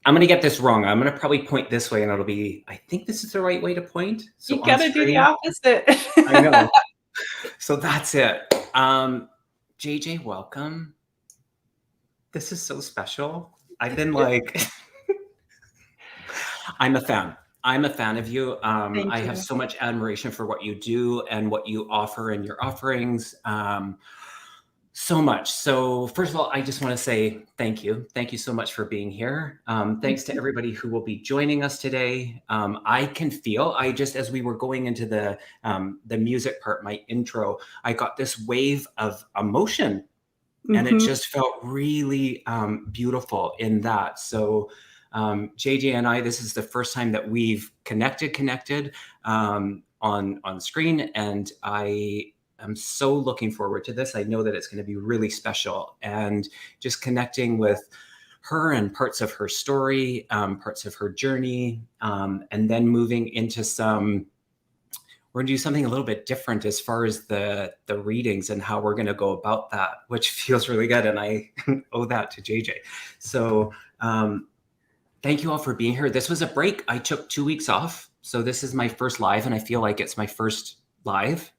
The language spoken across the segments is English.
I'm going to get this wrong. I'm going to probably point this way and it'll be, I think this is the right way to point. So you got to do the opposite. I know. So that's it. JJ, welcome. This is so special. I've been like, I'm a fan. I'm a fan of you. I have so much admiration for what you do and what you offer and your offerings. So much. So first of all, I just want to say thank you. Thank you so much for being here. Thanks to everybody who will be joining us today. I can feel, as we were going into the music part, my intro, I got this wave of emotion and it just felt really beautiful in that. So JJ and I, this is the first time that we've connected on screen, and I'm so looking forward to this. I know that it's going to be really special, and just connecting with her and parts of her story, parts of her journey, and then moving into we're going to do something a little bit different as far as the readings and how we're going to go about that, which feels really good. And I owe that to JJ. So thank you all for being here. This was a break. I took 2 weeks off. So this is my first live, and I feel like it's my first live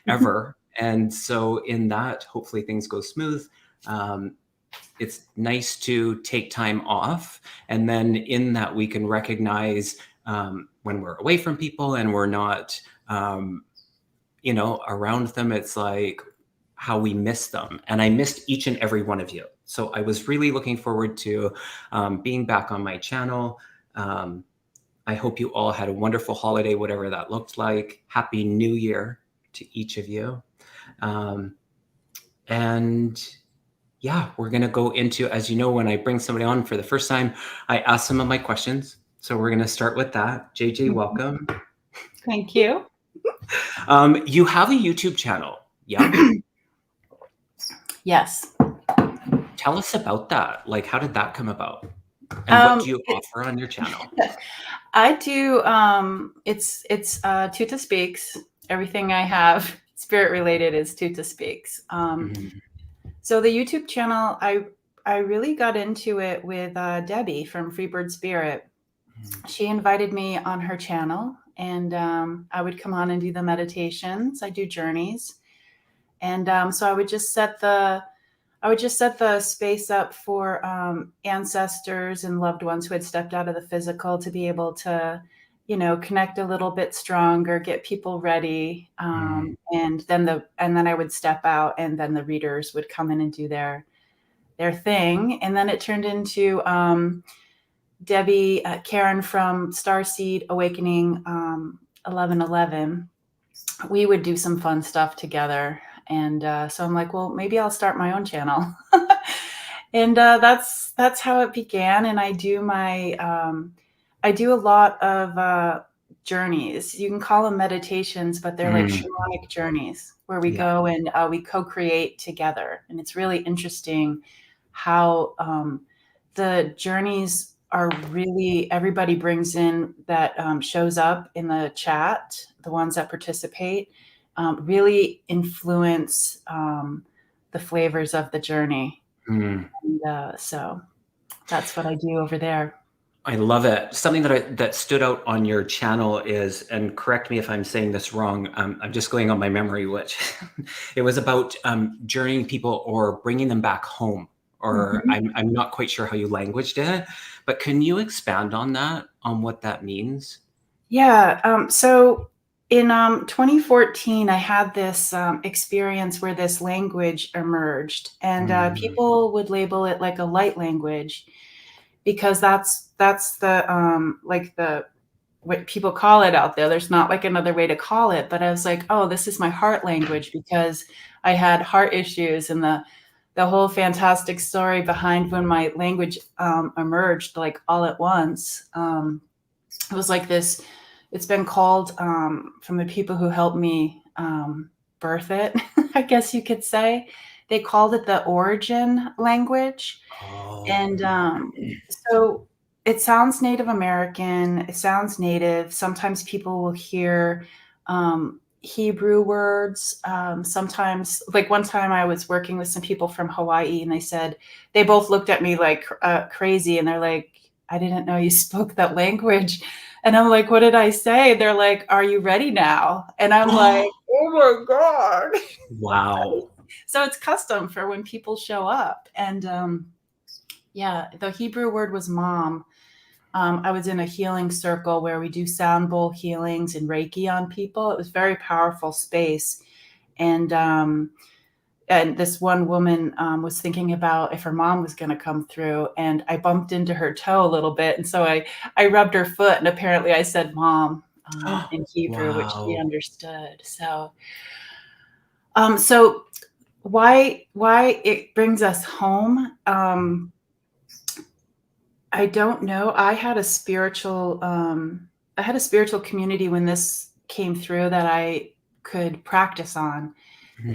ever. And so in that, hopefully things go smooth. It's nice to take time off. And then in that, we can recognize when we're away from people and we're not, around them. It's like how we miss them. And I missed each and every one of you. So I was really looking forward to being back on my channel. I hope you all had a wonderful holiday, whatever that looked like. Happy New Year to each of you. And yeah, we're going to go into, as you know, when I bring somebody on for the first time, I ask some of my questions. So we're going to start with that. JJ, welcome. Thank you. You have a YouTube channel. Yeah. Yes. Tell us about that. Like, how did that come about? And what do you offer on your channel? I do, it's Tutahspeaks. Everything I have spirit related is Tutahspeaks. So the YouTube channel, I really got into it with Debbie from Freebird Spirit. She invited me on her channel, and I would come on and do the meditations. I do journeys. And so I would just set the space up for ancestors and loved ones who had stepped out of the physical to be able to, connect a little bit stronger, get people ready. And then I would step out, and then the readers would come in and do their thing. And then it turned into Debbie, Karen from Starseed Awakening 1111. We would do some fun stuff together. And so I'm like, well, maybe I'll start my own channel. And that's how it began. And I do I do a lot of journeys. You can call them meditations, but they're like shamanic journeys where we go and we co-create together. And it's really interesting how the journeys are really, everybody brings in that shows up in the chat, the ones that participate, really influence the flavors of the journey. And so that's what I do over there. I love it. Something that stood out on your channel is, and correct me if I'm saying this wrong, I'm just going on my memory, which it was about journeying people or bringing them back home. Or I'm not quite sure how you languaged it, but can you expand on that, on what that means? Yeah. So in 2014, I had this experience where this language emerged, and people would label it like a light language because that's the what people call it out there. There's not like another way to call it. But I was like, oh, this is my heart language because I had heart issues, and the whole fantastic story behind when my language emerged like all at once. It was like this. It's been called from the people who helped me birth it, I guess you could say. They called it the origin language. And so it sounds Native American. It sounds native. Sometimes people will hear, Hebrew words. Sometimes, like one time I was working with some people from Hawaii, and they both looked at me like crazy, and they're like, I didn't know you spoke that language. And I'm like, what did I say? They're like, are you ready now? And I'm like, oh my God. Wow. So it's custom for when people show up. And yeah, the Hebrew word was mom. I was in a healing circle where we do sound bowl healings and Reiki on people. It was a very powerful space. And this one woman was thinking about if her mom was going to come through, and I bumped into her toe a little bit. And so I rubbed her foot, and apparently I said mom in Hebrew, which she understood. So why it brings us home? I don't know. I had a spiritual community when this came through that I could practice on.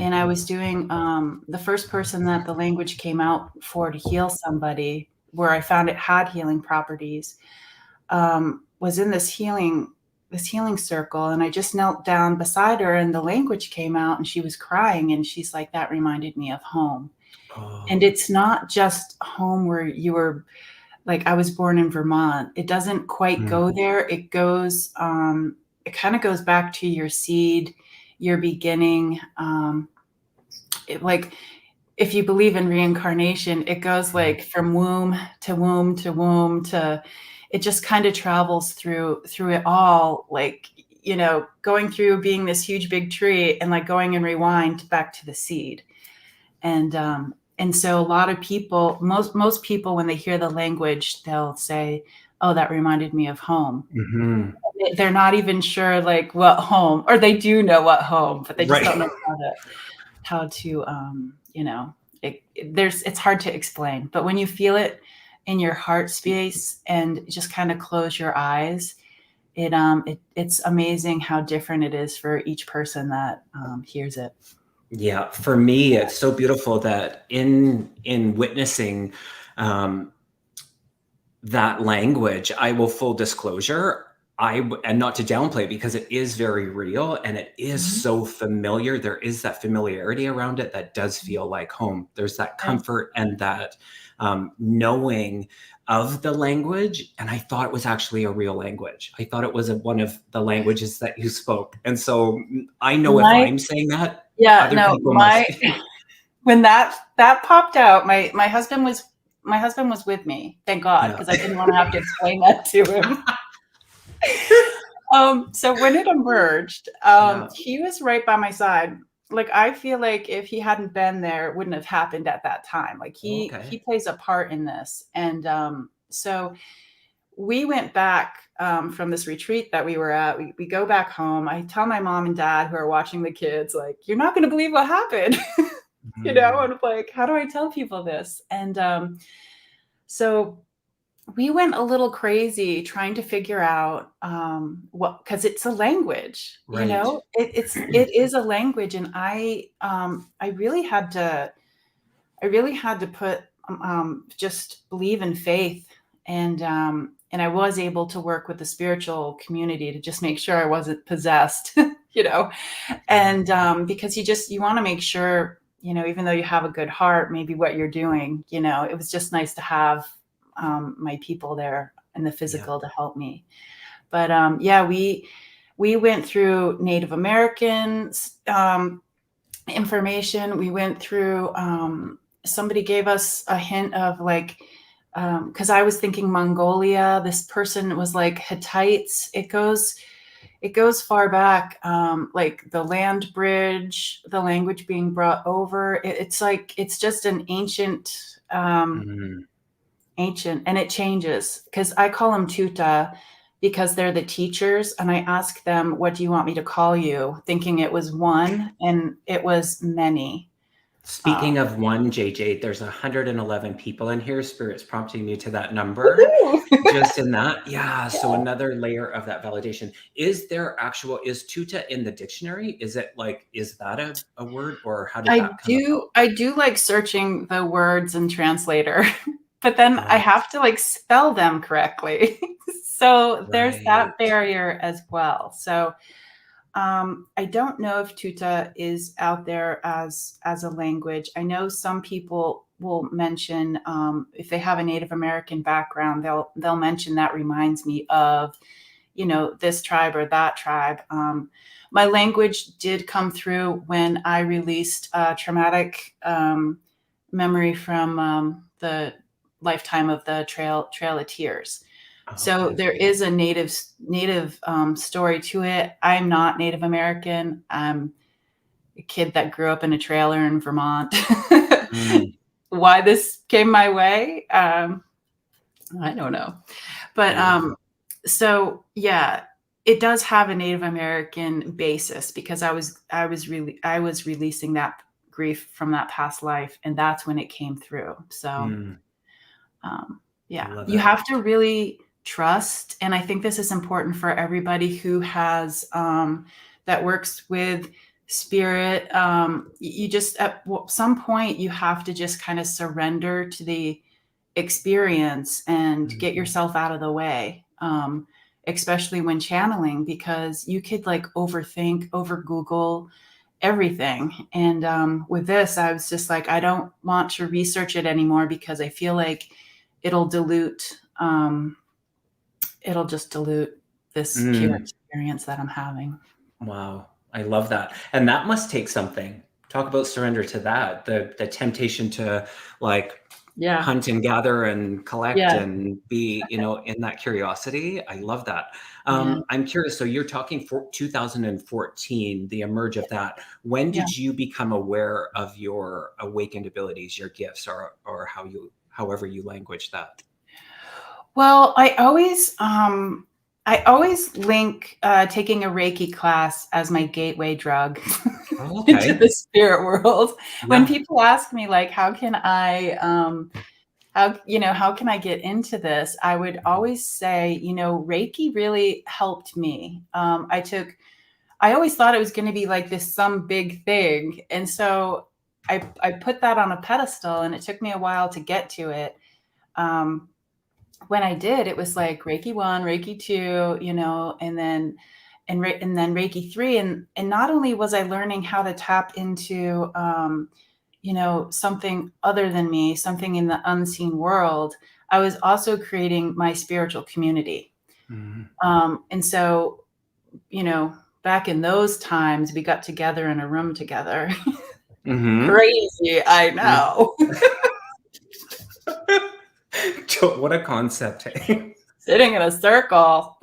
And I was doing the first person that the language came out for to heal somebody, where I found it had healing properties, was in this healing circle. And I just knelt down beside her, and the language came out, and she was crying, and she's like, that reminded me of home. And it's not just home where you were. Like, I was born in Vermont. It doesn't quite go there. It goes, it kind of goes back to your seed, your beginning. Like, if you believe in reincarnation, it goes like from womb to womb to womb to, it just kind of travels through it all. Like, you know, going through being this huge big tree and like going and rewind back to the seed. And so a lot of people, most people, when they hear the language, they'll say, oh, that reminded me of home. Mm-hmm. They're not even sure like what home, or they do know what home, but they just don't know how to you know, it's hard to explain. But when you feel it in your heart space and just kind of close your eyes, it's amazing how different it is for each person that hears it. Yeah, for me, it's so beautiful that in witnessing that language, I will, full disclosure, and not to downplay, because it is very real and it is so familiar. There is that familiarity around it that does feel like home. There's that comfort and that knowing of the language. And I thought it was actually a real language. I thought it was one of the languages that you spoke. And so I know if I'm saying that, yeah, no, when that popped out, my husband was with me, thank God, because I didn't want to have to explain that to him. So when it emerged, he was right by my side. Like, I feel like if he hadn't been there, it wouldn't have happened at that time. Like, he plays a part in this. And so we went back from this retreat that we were at. We go back home. I tell my mom and dad, who are watching the kids, like, you're not going to believe what happened. You know, and like, how do I tell people this? And so we went a little crazy trying to figure out what, because it's a language, you know, it is a language. And I really had to put just believe in faith. And I was able to work with the spiritual community to just make sure I wasn't possessed, you know, and because you want to make sure, you know, even though you have a good heart, maybe what you're doing, you know, it was just nice to have my people there in the physical to help me. But we went through Native American information. We went through, somebody gave us a hint of like, because I was thinking Mongolia. This person was like Hittites. It goes far back, like the land bridge, the language being brought over. It's like, it's just an ancient, ancient, and it changes, because I call them Tutah because they're the teachers. And I ask them, what do you want me to call you? Thinking it was one, and it was many. Speaking of one, JJ, there's 111 people in here. Spirit's prompting me to that number. Just in that. Yeah. So another layer of that validation. Is Tutah in the dictionary? Is that a word, or how did that come about? I do like searching the words in translator, but then I have to like spell them correctly. So there's that barrier as well. So I don't know if Tutah is out there as a language. I know some people will mention, if they have a Native American background, they'll mention that reminds me of, you know, this tribe or that tribe. My language did come through when I released a traumatic memory from the lifetime of the Trail of Tears. So there is a native story to it. I'm not Native American. I'm a kid that grew up in a trailer in Vermont. Why this came my way, I don't know. But so yeah, it does have a Native American basis, because I was releasing that grief from that past life, and that's when it came through. So yeah, you have to really trust. And I think this is important for everybody who has that works with spirit. You just, at some point, you have to just kind of surrender to the experience and get yourself out of the way, especially when channeling, because you could like overthink, over Google everything. And with this, I was just like, I don't want to research it anymore, because I feel like it'll dilute, it'll just dilute this pure experience that I'm having. Wow. I love that. And that must take something. Talk about surrender to that. The temptation to like hunt and gather and collect and be, you know, in that curiosity. I love that. I'm curious. So you're talking for 2014, the emerge of that. When did you become aware of your awakened abilities, your gifts, or however you language that? Well, I always link taking a Reiki class as my gateway drug into the spirit world. When people ask me like, how can I get into this? I would always say, you know, Reiki really helped me. I always thought it was going to be like this, some big thing. And so I put that on a pedestal, and it took me a while to get to it. When I did, it was like Reiki 1, Reiki 2, you know, and then Reiki 3. And not only was I learning how to tap into, you know, something other than me, something in the unseen world, I was also creating my spiritual community. And so, you know, back in those times, we got together in a room together. Crazy, I know. What a concept. Sitting in a circle.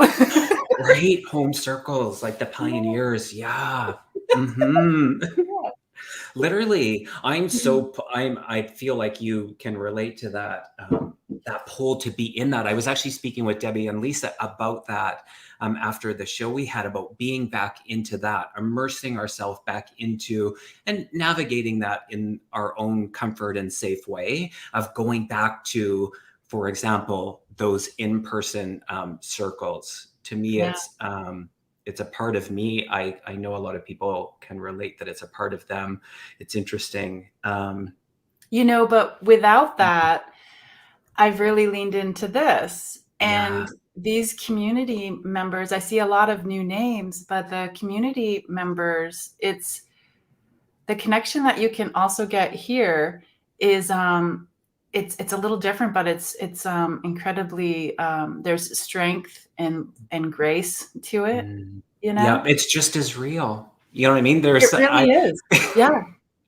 Great home circles, like the pioneers. Yeah. Literally, I feel like you can relate to that, that pull to be in that. I was actually speaking with Debbie and Lisa about that after the show we had, about being back into that, immersing ourselves back into and navigating that in our own comfort and safe way of going back to, for example, those in-person circles. To me, it's a part of me. I know a lot of people can relate that it's a part of them. It's interesting. You know, but without that, I've really leaned into this. And these community members, I see a lot of new names, but the community members, it's the connection that you can also get here is, it's a little different, but it's incredibly, there's strength and grace to it, you know? Yeah, it's just as real. You know what I mean? It really is. Yeah.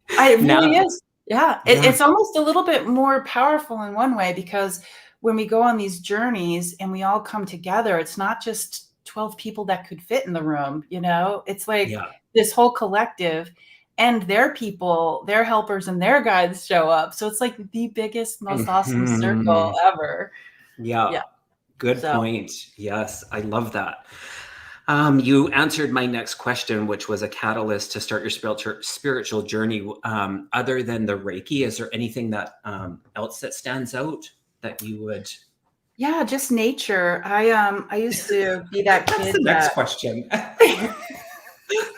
It really is. Yeah. It's almost a little bit more powerful in one way, because when we go on these journeys and we all come together, it's not just 12 people that could fit in the room, you know? It's like this whole collective, and their people, their helpers and their guides show up. So it's like the biggest, most awesome circle ever. Yeah. Good point. Yes. I love that. You answered my next question, which was a catalyst to start your spiritual journey. Other than the Reiki, is there anything that else that stands out that you would? Yeah, just nature. I used to be that kid. That's the next question. I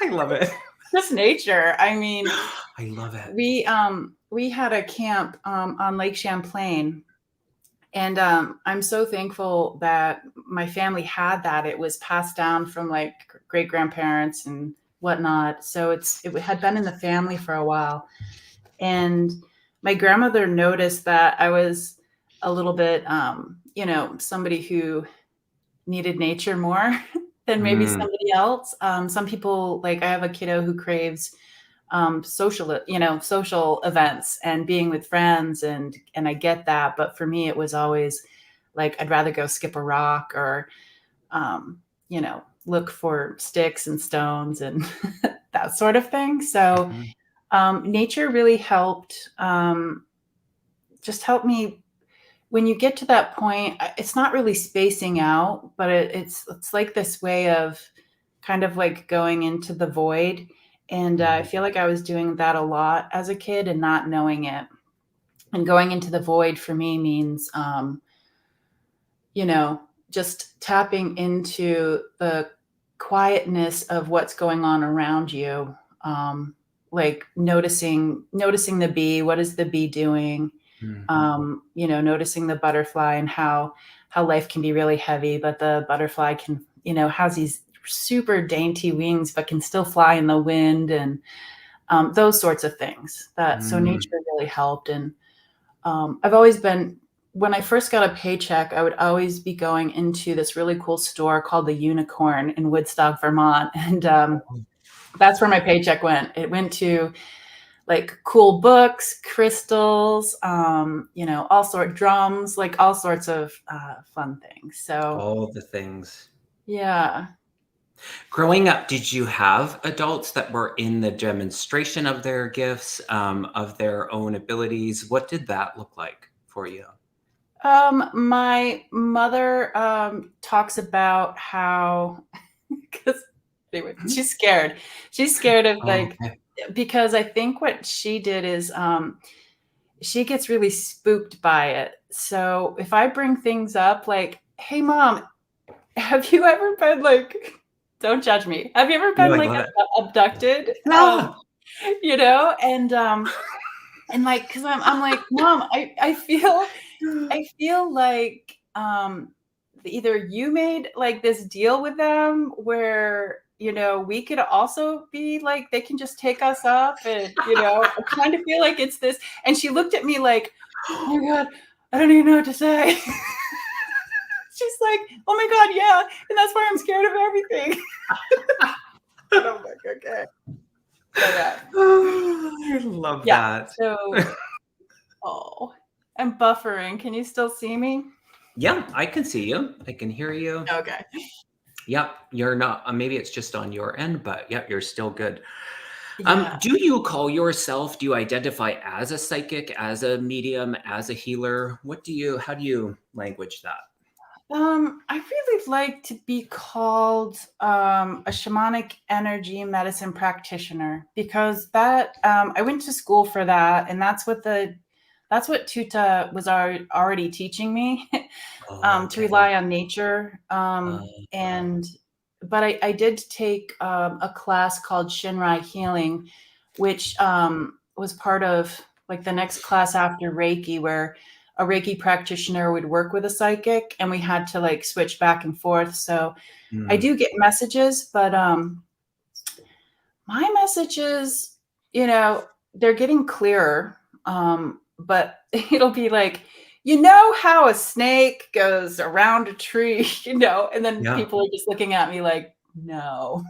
love it. Just nature. I mean, I love it. We had a camp on Lake Champlain, And I'm so thankful that my family had that. It was passed down from like great grandparents and whatnot. So it had been in the family for a while. And my grandmother noticed that I was a little bit, somebody who needed nature more than maybe somebody else. Some people, like I have a kiddo who craves social events and being with friends, and I get that. But for me, it was always like I'd rather go skip a rock or look for sticks and stones and that sort of thing. So nature really helped, just helped me. When you get to that point, it's not really spacing out, but it's like this way of kind of like going into the void. And I feel like I was doing that a lot as a kid and not knowing it. And going into the void for me means, just tapping into the quietness of what's going on around you. Like noticing the bee. What is the bee doing? Noticing the butterfly and how life can be really heavy, but the butterfly can, has these super dainty wings, but can still fly in the wind, and those sorts of things. So nature really helped. And I've always been, when I first got a paycheck, I would always be going into this really cool store called the Unicorn in Woodstock, Vermont. And that's where my paycheck went. It went to like cool books, crystals, all sorts drums, like all sorts of fun things. So all the things. Yeah. Growing up, did you have adults that were in the demonstration of their gifts, of their own abilities? What did that look like for you? My mother talks about how, because anyway, she's scared. She's scared of because I think what she did is she gets really spooked by it. So if I bring things up like, hey mom, have you ever been like, don't judge me. Have you ever been abducted? No. And like, cause I'm like, mom, I feel like either you made like this deal with them where, we could also be like, they can just take us up, and, I kind of feel like it's this. And she looked at me like, oh my God, I don't even know what to say. She's like, oh my God, yeah. And that's why I'm scared of everything. And I'm like, okay. I love that. So, I'm buffering. Can you still see me? Yeah, I can see you. I can hear you. Okay. Yep, you're not, maybe it's just on your end, but yep, you're still good. Yeah. Do you call yourself, do you identify as a psychic, as a medium, as a healer? How do you language that? I really like to be called a shamanic energy medicine practitioner, because that I went to school for that, and that's what Tutah was already teaching me. To rely on nature. But I did take a class called Shinrai Healing, which was part of like the next class after Reiki, where a Reiki practitioner would work with a psychic, and we had to like switch back and forth. So I do get messages, but my messages, they're getting clearer. But it'll be like, how a snake goes around a tree, and then people are just looking at me like, no.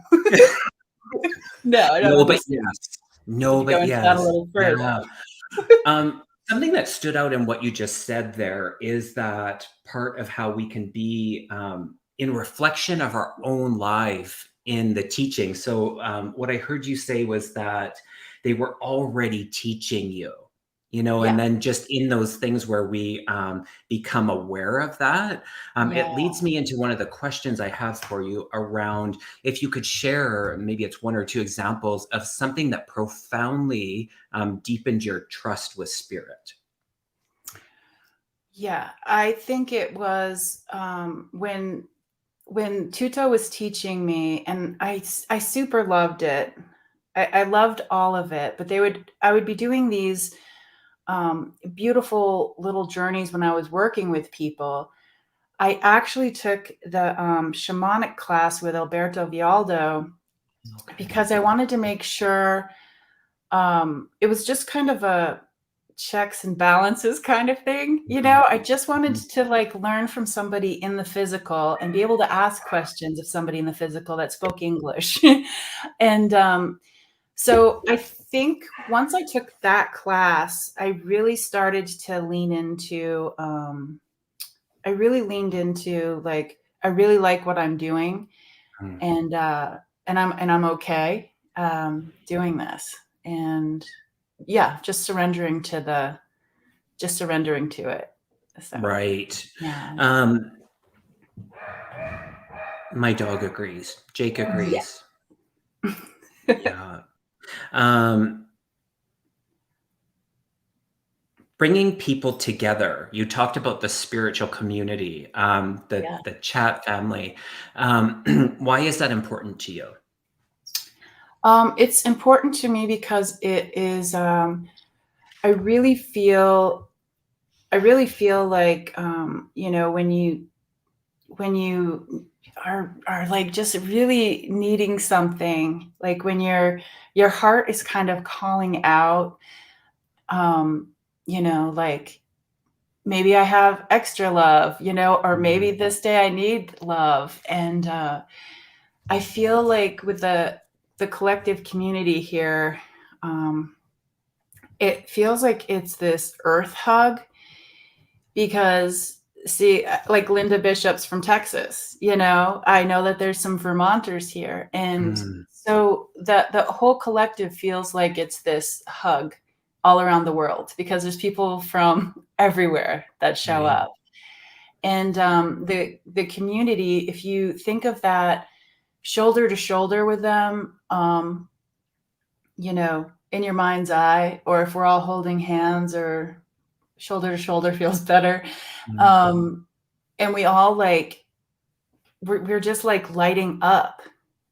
No, I don't. No, but yes. No, but yes. That a little further. Something that stood out in what you just said there is that part of how we can be in reflection of our own life in the teaching. So what I heard you say was that they were already teaching you, and then just in those things where we become aware of that, it leads me into one of the questions I have for you around if you could share, maybe it's one or two examples of something that profoundly deepened your trust with spirit. Yeah, I think it was when Tutah was teaching me, and I super loved it. I loved all of it, but I would be doing these beautiful little journeys when I was working with people. I actually took the shamanic class with Alberto Villoldos because I wanted to make sure it was just kind of a checks and balances kind of thing. I just wanted to like learn from somebody in the physical and be able to ask questions of somebody in the physical that spoke English. And so I think once I took that class, I really started to lean into, I really like what I'm doing, and I'm okay doing this, and yeah, just surrendering to it. So, Right. yeah. My dog agrees. Jake agrees. Yeah. Yeah. Bringing people together. You talked about the spiritual community, the chat family. Why is that important to you? It's important to me because it is, I really feel like, when you are like just really needing something, like when your heart is kind of calling out, like maybe I have extra love, or maybe this day I need love. And I feel like with the collective community here, it feels like it's this earth hug, because see, like Linda Bishop's from Texas, I know that there's some Vermonters here. And so the whole collective feels like it's this hug all around the world, because there's people from everywhere that show up. And the community, if you think of that shoulder to shoulder with them, in your mind's eye, or if we're all holding hands, or shoulder to shoulder feels better. And we all like, we're just like lighting up.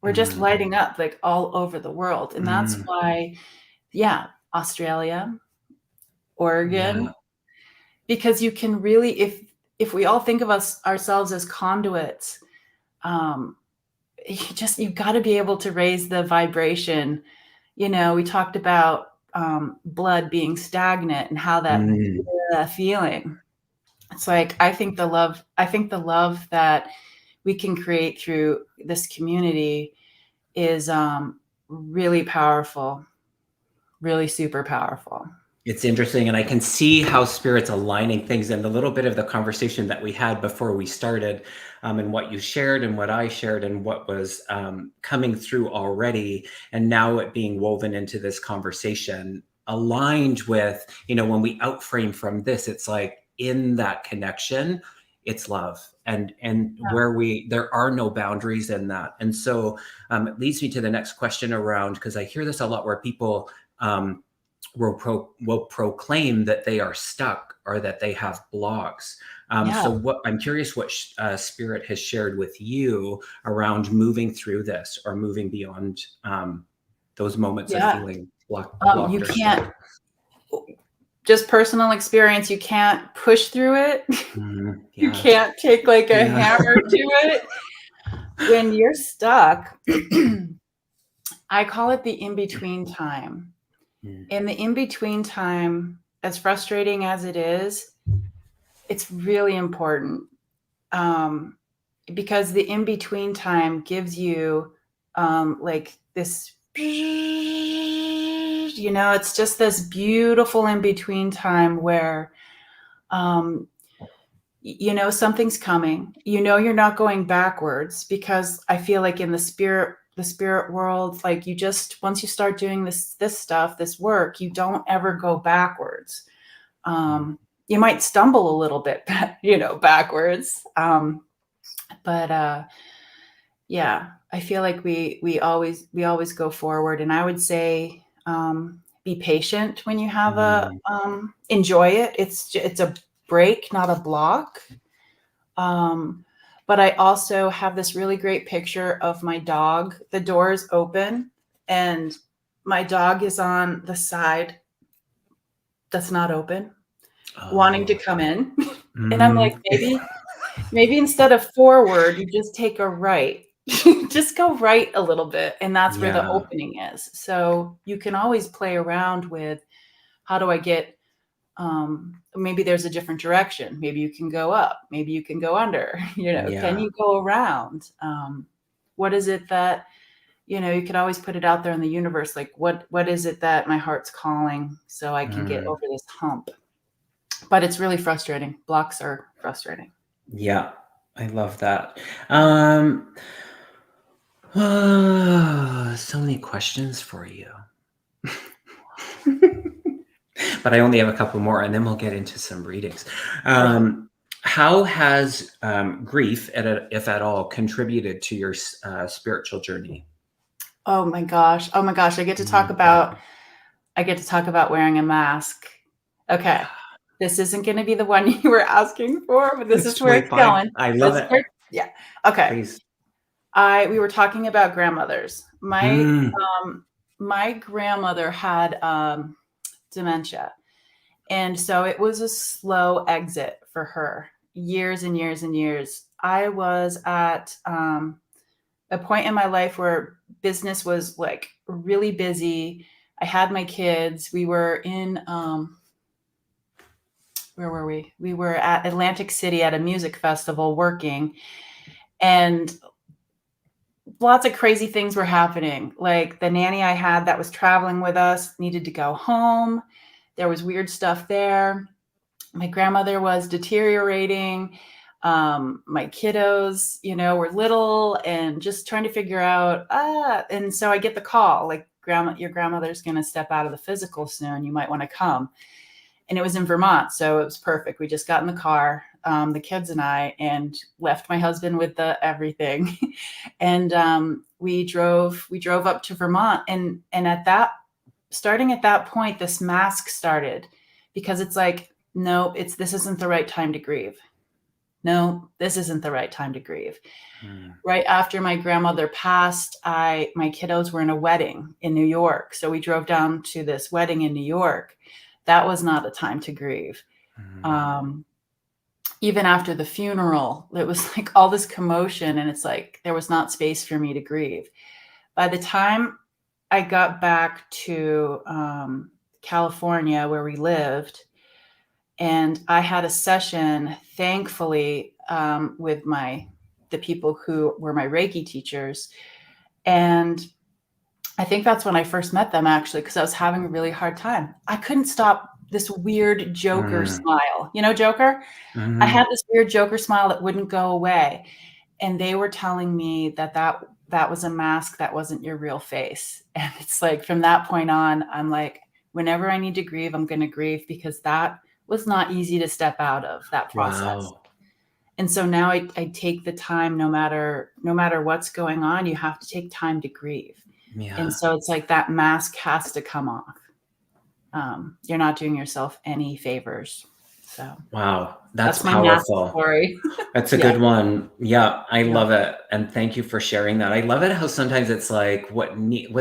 We're just lighting up like all over the world. And that's why, Australia, Oregon, because you can really, if we all think of ourselves as conduits, you've got to be able to raise the vibration. We talked about blood being stagnant and how that feeling. It's like, I think the love that we can create through this community is really powerful, really super powerful. It's interesting, and I can see how spirit's aligning things, and the little bit of the conversation that we had before we started, and what you shared and what I shared and what was coming through already, and now it being woven into this conversation, aligned with, when we outframe from this, it's like in that connection, it's love, and where there are no boundaries in that. And so it leads me to the next question around, because I hear this a lot, where people will proclaim that they are stuck or that they have blocks. So I'm curious what spirit has shared with you around moving through this, or moving beyond those moments of feeling blocked. You can't, just personal experience, you can't push through it. You can't take like a hammer to it. When you're stuck, I call it the in-between time. In the in-between time, as frustrating as it is, it's really important, because the in-between time gives you like this, it's just this beautiful in-between time where, something's coming. You're not going backwards, because I feel like in the spirit world, like once you start doing this stuff, this work, you don't ever go backwards. You might stumble a little bit, backwards. But I feel like we always go forward. And I would say, be patient when you have enjoy it. It's a break, not a block. But I also have this really great picture of my dog. The door is open and my dog is on the side that's not open, wanting to come in. And I'm like, Mm. maybe instead of forward, you just take a right. Just go right a little bit, and that's where the Yeah. opening is. So you can always play around with, how do I get, maybe there's a different direction. Maybe you can go up, maybe you can go under, can Yeah. you go around? What is it that, you could always put it out there in the universe, like what is it that my heart's calling so I can get over this hump? But it's really frustrating. Blocks are frustrating. Yeah. I love that. So many questions for you. But I only have a couple more, and then we'll get into some readings. How has grief, if at all, contributed to your spiritual journey? Oh my gosh. I get to talk about wearing a mask. Okay. This isn't going to be the one you were asking for, but this is where it's going. I love it. Yeah. Okay. Please. We were talking about grandmothers. My grandmother had dementia. And so it was a slow exit for her, years and years and years. I was at a point in my life where business was like really busy. I had my kids. We were in, where were we? We were at Atlantic City at a music festival working, and lots of crazy things were happening. Like the nanny I had that was traveling with us needed to go home. There was weird stuff there. My grandmother was deteriorating. My kiddos, were little and just trying to figure out, and so I get the call, like, your grandmother's going to step out of the physical soon. You might want to come. And it was in Vermont. So it was perfect. We just got in the car, the kids and I, and left my husband with the everything. And we drove up to Vermont. And starting at that point, this mask started, because it's like, no, this isn't the right time to grieve. No, this isn't the right time to grieve. Right after my grandmother passed, my kiddos were in a wedding in New York. So we drove down to this wedding in New York. That was not a time to grieve. Even after the funeral, it was like all this commotion, and it's like there was not space for me to grieve. By the time I got back to California, where we lived, and I had a session, thankfully, with the people who were my Reiki teachers. And I think that's when I first met them, actually, because I was having a really hard time. I couldn't stop this weird Joker smile. Joker? I had this weird Joker smile that wouldn't go away. And they were telling me that was a mask. That wasn't your real face. And it's like, from that point on, I'm like, whenever I need to grieve, I'm going to grieve, because that was not easy to step out of, that process. Wow. And so now I take the time, no matter what's going on, you have to take time to grieve. Yeah. And so it's like that mask has to come off. You're not doing yourself any favors. So wow, that's my powerful. mask story. That's a good one. Yeah, I love it, and thank you for sharing that. I love it how sometimes it's like what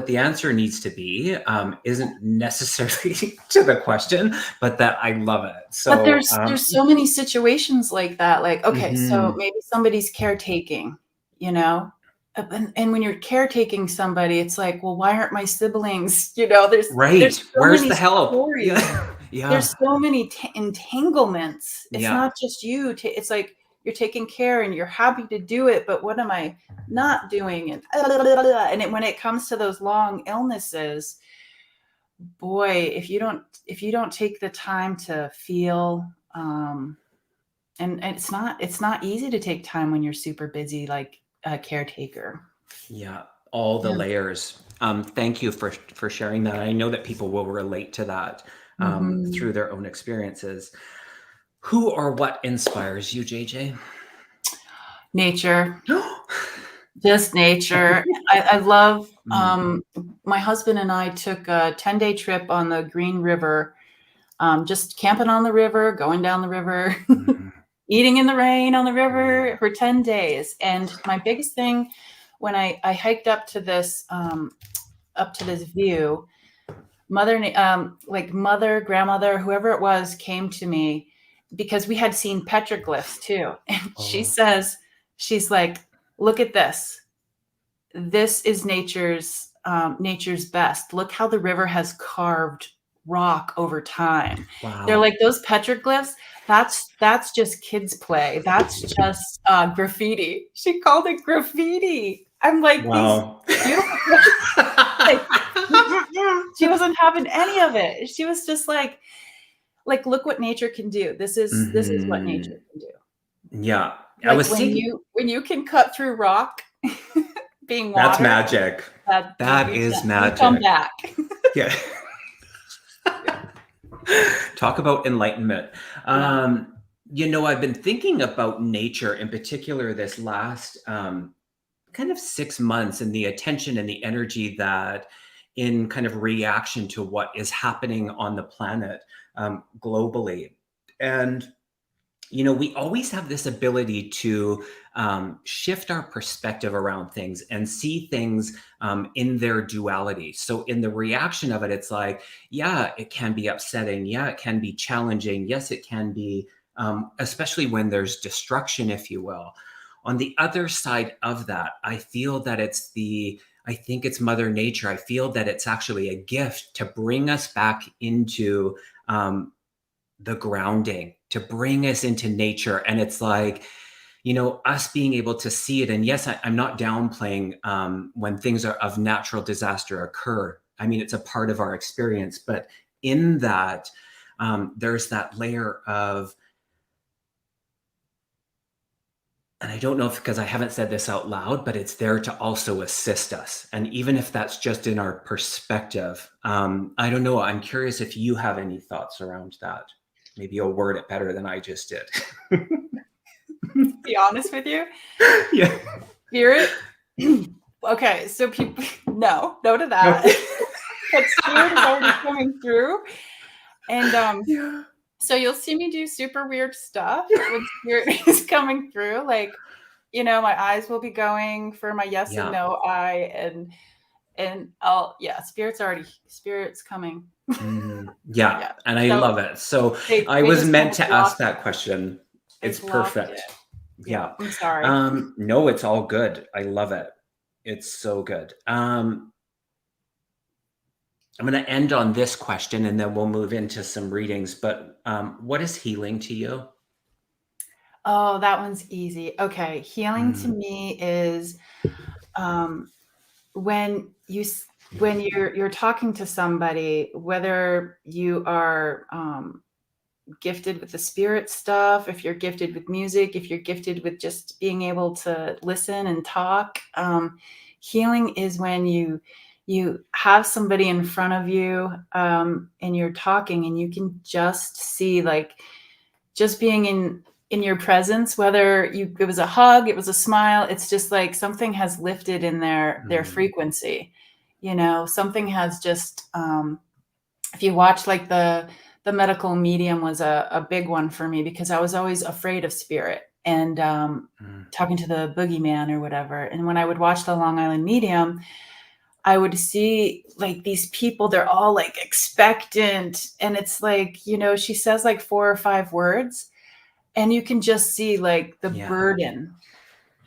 the answer needs to be isn't necessarily to the question, but that I love it. So, but there's so many situations like that. Like, okay, so maybe somebody's caretaking, And when you're caretaking somebody, it's like, well, why aren't my siblings? There's so Where's many the help? Stories. Yeah. There's so many entanglements. It's not just you. It's like you're taking care and you're happy to do it, but what am I not doing? And when it comes to those long illnesses, boy, if you don't take the time to feel, and it's not easy to take time when you're super busy, like a caretaker. Yeah, all the layers. Thank you for sharing that. I know that people will relate to that through their own experiences. Who or what inspires you, JJ? Nature. Just nature. I love, my husband and I took a 10-day trip on the Green River, just camping on the river, going down the river, eating in the rain on the river for 10 days. And my biggest thing, when I hiked up to this view, like mother, grandmother, whoever it was, came to me because we had seen petroglyphs too. And she's like, look at this. This is nature's best. Look how the river has carved rock over time. Wow. They're like, those petroglyphs, that's just kids play. That's just graffiti. She called it graffiti. I'm like, wow. These beautiful like, she wasn't having any of it. She was just like, look what nature can do. This is what nature can do. Yeah. Like I was when you can cut through rock, being water. That's magic. That is magic. Come back. Yeah. Talk about enlightenment. I've been thinking about nature in particular this last kind of 6 months, and the attention and the energy that in kind of reaction to what is happening on the planet globally. And, we always have this ability to shift our perspective around things and see things in their duality. So in the reaction of it, it's like, yeah, it can be upsetting. Yeah, it can be challenging. Yes, it can be, especially when there's destruction, if you will. On the other side of that, I feel that I think it's Mother Nature. I feel that it's actually a gift to bring us back into the grounding, to bring us into nature. And it's like, us being able to see it. And yes, I'm not downplaying when things of natural disaster occur. I mean, it's a part of our experience, but in that, there's that layer of, and I don't know because I haven't said this out loud, but it's there to also assist us. And even if that's just in our perspective, I don't know. I'm curious if you have any thoughts around that. Maybe you'll word it better than I just did. Be honest with you. Yeah. Spirit. Okay. So people, no to that. But spirit is already coming through. And yeah. So you'll see me do super weird stuff when spirit is coming through. Like, my eyes will be going for my yes and no eye, and spirit's coming. Yeah. And I love it. So I was meant to ask that question. It's perfect. Yeah. I'm sorry. No, it's all good. I love it. It's so good. I'm going to end on this question and then we'll move into some readings. But what is healing to you? Oh, that one's easy. Okay. Healing to me is when you're talking to somebody, whether you are gifted with the spirit stuff, if you're gifted with music, if you're gifted with just being able to listen and talk, healing is when you have somebody in front of you and you're talking and you can just see, like, just being in your presence, whether it was a hug, it was a smile, it's just like something has lifted in their frequency. Something has just, if you watch, like the medical medium was a big one for me because I was always afraid of spirit and talking to the boogeyman or whatever. And when I would watch the Long Island Medium, I would see like these people, they're all like expectant. And it's like, she says like 4 or 5 words and you can just see like the burden.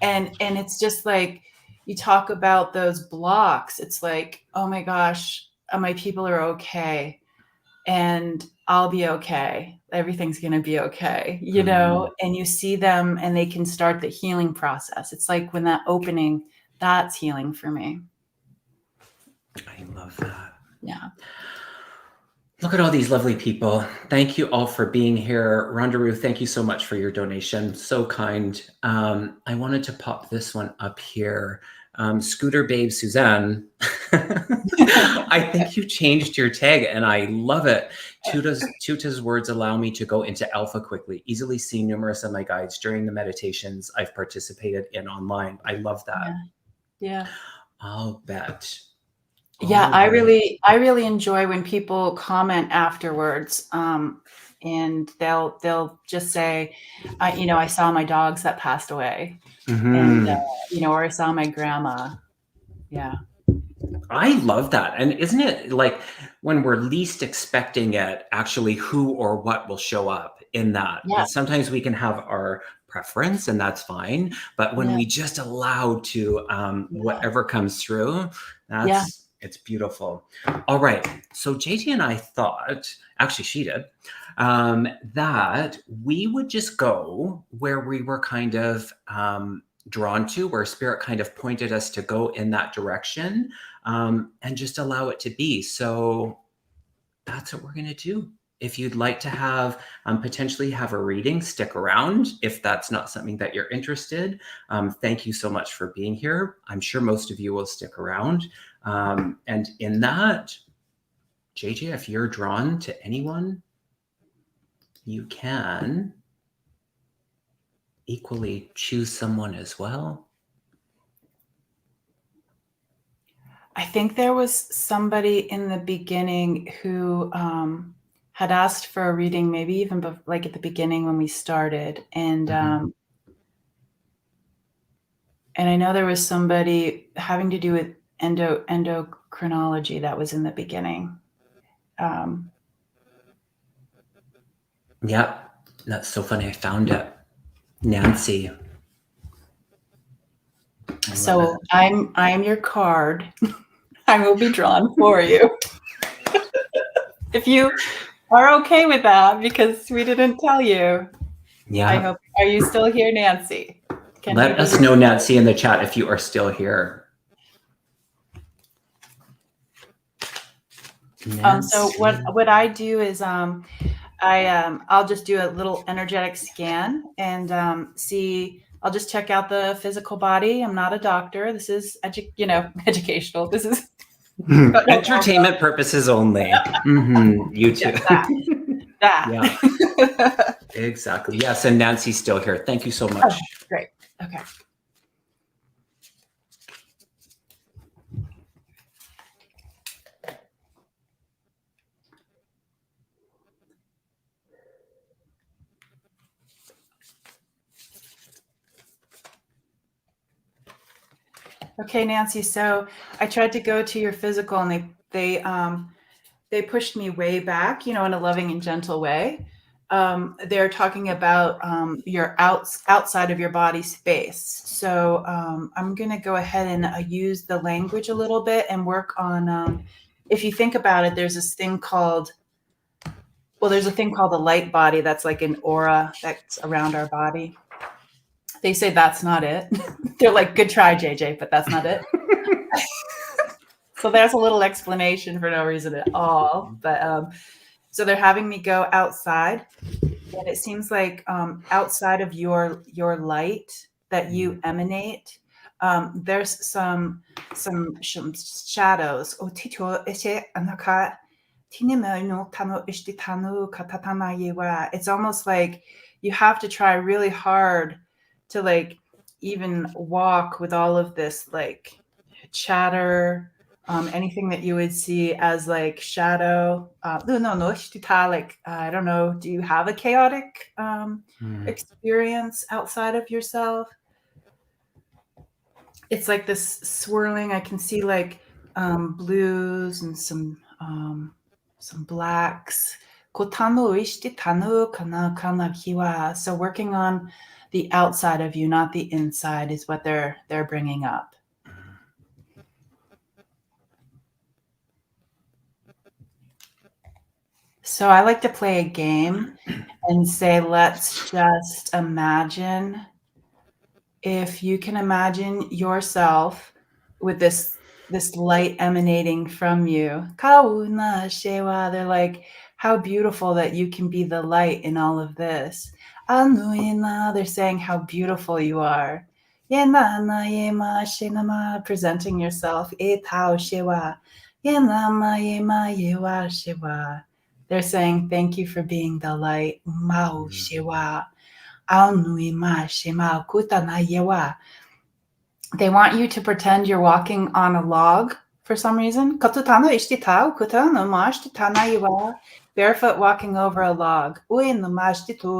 And it's just like, you talk about those blocks. It's like, oh my gosh, my people are okay. And I'll be okay. Everything's going to be okay, and you see them and they can start the healing process. It's like when that opening, that's healing for me. I love that. Yeah. Look at all these lovely people. Thank you all for being here. Rondaroo, thank you so much for your donation. So kind. I wanted to pop this one up here. Scooter Babe Suzanne. I think you changed your tag and I love it. Tutah's words allow me to go into alpha quickly, easily see numerous of my guides during the meditations I've participated in online. I love that. Yeah. I'll bet. Yeah, I really enjoy when people comment afterwards, and they'll just say, I saw my dogs that passed away, and or I saw my grandma. Yeah. I love that. And isn't it like when we're least expecting it, actually who or what will show up in that? Yeah. Because sometimes we can have our preference and that's fine. But when we just allow to whatever comes through, it's beautiful. All right. So JT and I thought, actually she did, that we would just go where we were kind of drawn to, where spirit kind of pointed us to go in that direction, and just allow it to be. So that's what we're going to do. If you'd like to have potentially have a reading, stick around. If that's not something that you're interested, thank you so much for being here. I'm sure most of you will stick around. And in that, JJ, if you're drawn to anyone, you can equally choose someone as well. I think there was somebody in the beginning who had asked for a reading, maybe even like at the beginning when we started. And and I know there was somebody having to do with endocrinology that was in the beginning. Yep, that's so funny. I found it. Nancy. So I am your card. I will be drawn for you. If you are okay with that, because we didn't tell you. Yeah. I hope. Are you still here, Nancy? Let us know, Nancy, in the chat if you are still here. So what I do is I'll just do a little energetic scan and see. I'll just check out the physical body. I'm not a doctor. This is educational. This is entertainment purposes only. You too. That. Yeah. Exactly. Yes, and Nancy's still here. Thank you so much. Oh, great. Okay. Okay, Nancy. So I tried to go to your physical, and they pushed me way back, in a loving and gentle way. They're talking about your outside of your body space. So I'm going to go ahead and use the language a little bit and work on. If you think about it, there's a thing called the light body. That's like an aura that's around our body. They say that's not it. They're like, good try, JJ, but that's not it. So there's a little explanation for no reason at all. But so they're having me go outside, and it seems like outside of your light that you emanate, there's some shadows. It's almost like you have to try really hard to like even walk with all of this like chatter, anything that you would see as like shadow. Like I don't know. Do you have a chaotic experience outside of yourself? It's like this swirling. I can see like blues and some blacks. So working on the outside of you, not the inside, is what they're bringing up. So I like to play a game and say, let's just imagine, if you can imagine yourself with this light emanating from you. They're like, how beautiful that you can be the light in all of this. They're saying how beautiful you are. Presenting yourself. They're saying, thank you for being the light. They want you to pretend you're walking on a log for some reason. Barefoot walking over a log.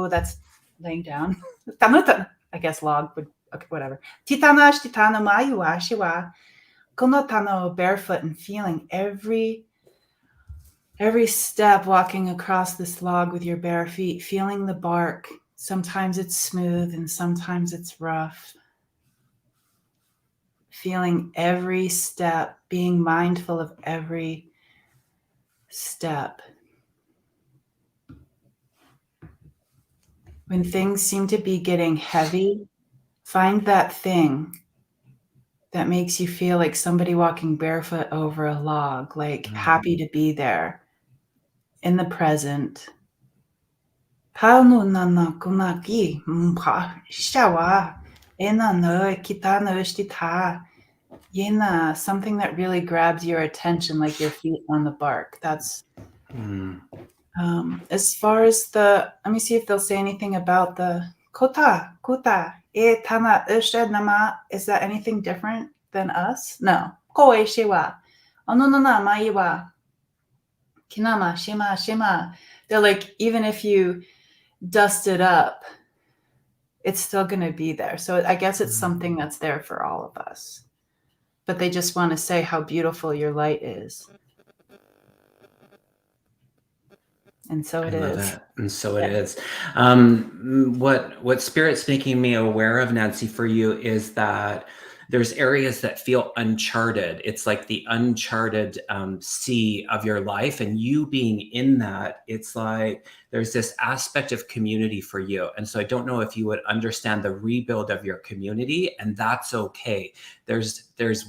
That's laying down. I guess log would, okay, whatever. Konotano barefoot and feeling every step, walking across this log with your bare feet, feeling the bark. Sometimes it's smooth and sometimes it's rough. Feeling every step, being mindful of every step. When things seem to be getting heavy, find that thing that makes you feel like somebody walking barefoot over a log, like happy to be there in the present. Something that really grabs your attention, like your feet on the bark. That's as far as let me see if they'll say anything about the kota, kuta, tana, nama. Is that anything different than us? No. Koe shiwa. Ononona maiwa. Kinama, shima, shima. They're like, even if you dust it up, it's still going to be there. So I guess it's something that's there for all of us. But they just want to say how beautiful your light is. And so it is. And so it is. What Spirit's making me aware of, Nancy, for you is that there's areas that feel uncharted. It's like the uncharted sea of your life, and you being in that, it's like there's this aspect of community for you. And so I don't know if you would understand the rebuild of your community, and that's okay. There's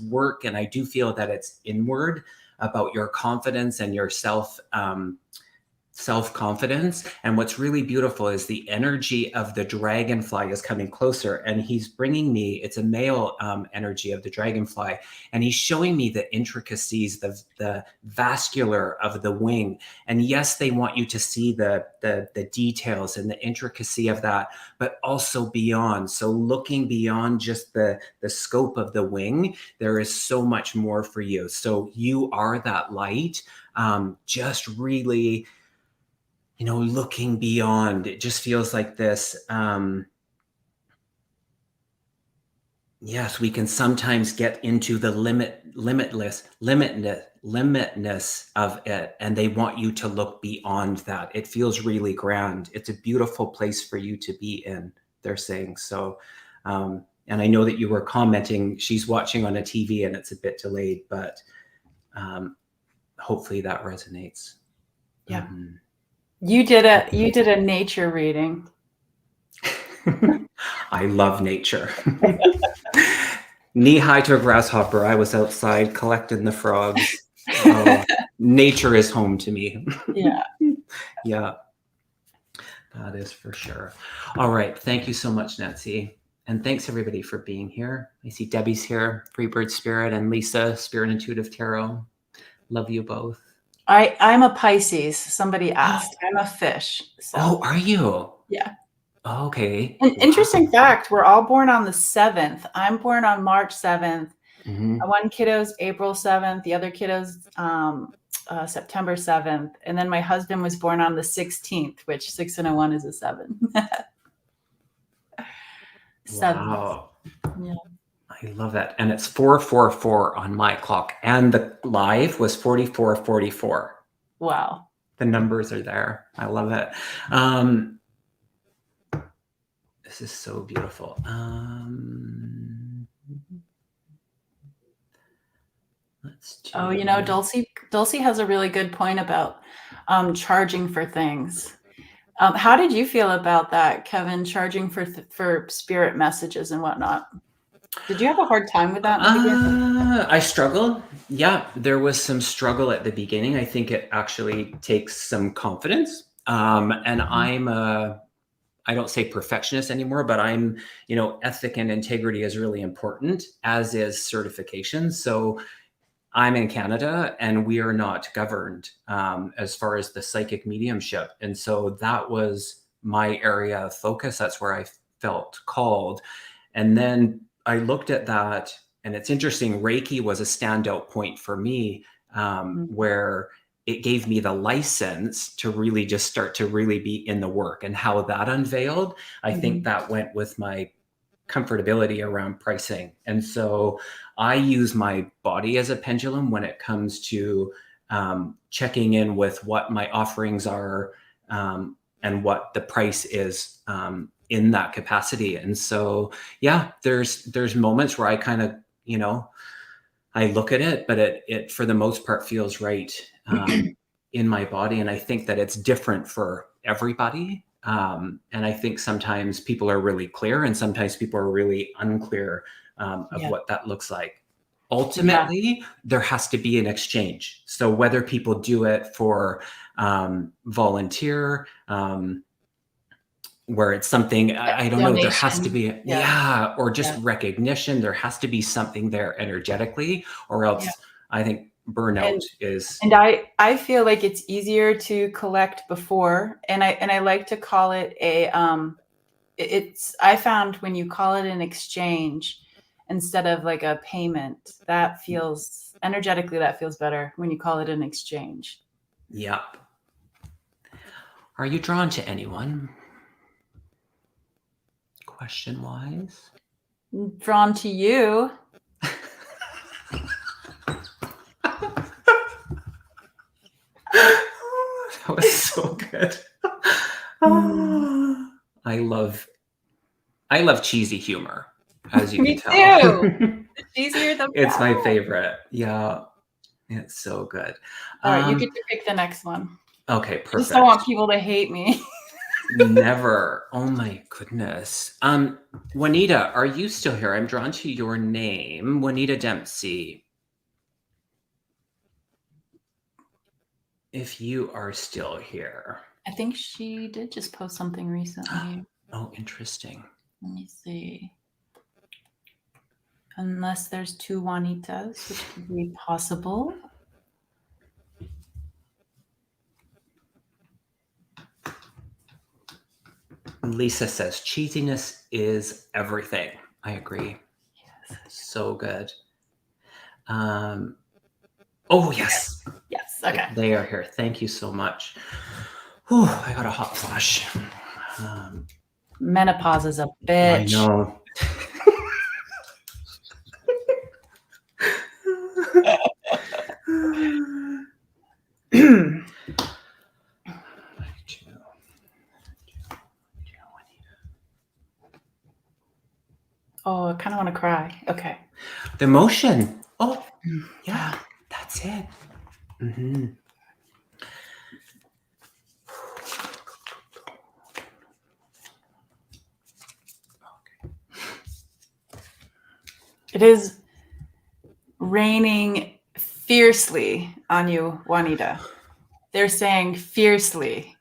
work, and I do feel that it's inward about your confidence and your self-confidence. And what's really beautiful is the energy of the dragonfly is coming closer, and he's bringing me, it's a male energy of the dragonfly, and he's showing me the intricacies, the vascular of the wing. And yes, they want you to see the details and the intricacy of that, but also beyond. So looking beyond just the scope of the wing, there is so much more for you. So you are that light, just really, looking beyond. It just feels like this. Yes, we can sometimes get into the limitness of it, and they want you to look beyond that. It feels really grand. It's a beautiful place for you to be in, they're saying. So, and I know that you were commenting, she's watching on a TV and it's a bit delayed, but hopefully that resonates. Yeah. You did a nature reading. I love nature. Knee high to a grasshopper. I was outside collecting the frogs. Nature is home to me. Yeah. Yeah. That is for sure. All right. Thank you so much, Nancy. And thanks everybody for being here. I see Debbie's here, Freebird Spirit, and Lisa, Spirit Intuitive Tarot. Love you both. I'm a Pisces. Somebody asked. I'm a fish. So. Oh, are you? Yeah. Okay. An interesting fact, we're all born on the 7th. I'm born on March 7th. One kiddo's April 7th. The other kiddo's September 7th. And then my husband was born on the 16th, which 6 and a 1 is a 7. 7. Wow. Yeah. I love that. And it's 444 on my clock. And the live was 4444. Wow. The numbers are there. I love it. This is so beautiful. Let's do... Dulcie has a really good point about charging for things. How did you feel about that, Kevin, charging for spirit messages and whatnot? Did you have a hard time with that? I struggled. Yeah, there was some struggle at the beginning. I think it actually takes some confidence. And I don't say perfectionist anymore, but I'm, ethic and integrity is really important, as is certification. So I'm in Canada and we are not governed as far as the psychic mediumship. And so that was my area of focus. That's where I felt called. And then I looked at that, and it's interesting. Reiki was a standout point for me, where it gave me the license to really just start to really be in the work, and how that unveiled. I think that went with my comfortability around pricing. And so I use my body as a pendulum when it comes to checking in with what my offerings are and what the price is in that capacity. And so, yeah, there's moments where I kind of, I look at it, but it for the most part feels right in my body. And I think that it's different for everybody. And I think sometimes people are really clear and sometimes people are really unclear of what that looks like. Ultimately, there has to be an exchange. So whether people do it for volunteer, where it's something, I don't know, there has to be, or just recognition. There has to be something there energetically, or else I think burnout is. And I feel like it's easier to collect before, and I like to call it I found when you call it an exchange instead of like a payment, that feels energetically, that feels better when you call it an exchange. Yeah. Are you drawn to anyone? Question wise? Drawn to you. That was so good. I love cheesy humor, as you can tell. The cheesier, the better. It's my favorite. Yeah, it's so good. All right, you get to pick the next one. Okay, perfect. I just don't want people to hate me. Never. Oh my goodness. Juanita, are you still here? I'm drawn to your name, Juanita Dempsey. If you are still here. I think she did just post something recently. Oh, interesting. Let me see. Unless there's two Juanitas, which could be possible. Lisa says cheesiness is everything. I agree. Yes. So good. Oh, yes. Yes. Okay. They are here. Thank you so much. Whew, I got a hot flush. Menopause is a bitch. I know. Oh, I kind of want to cry. Okay. The emotion. Oh, yeah, that's it. Mm-hmm. It is raining fiercely on you, Juanita. They're saying fiercely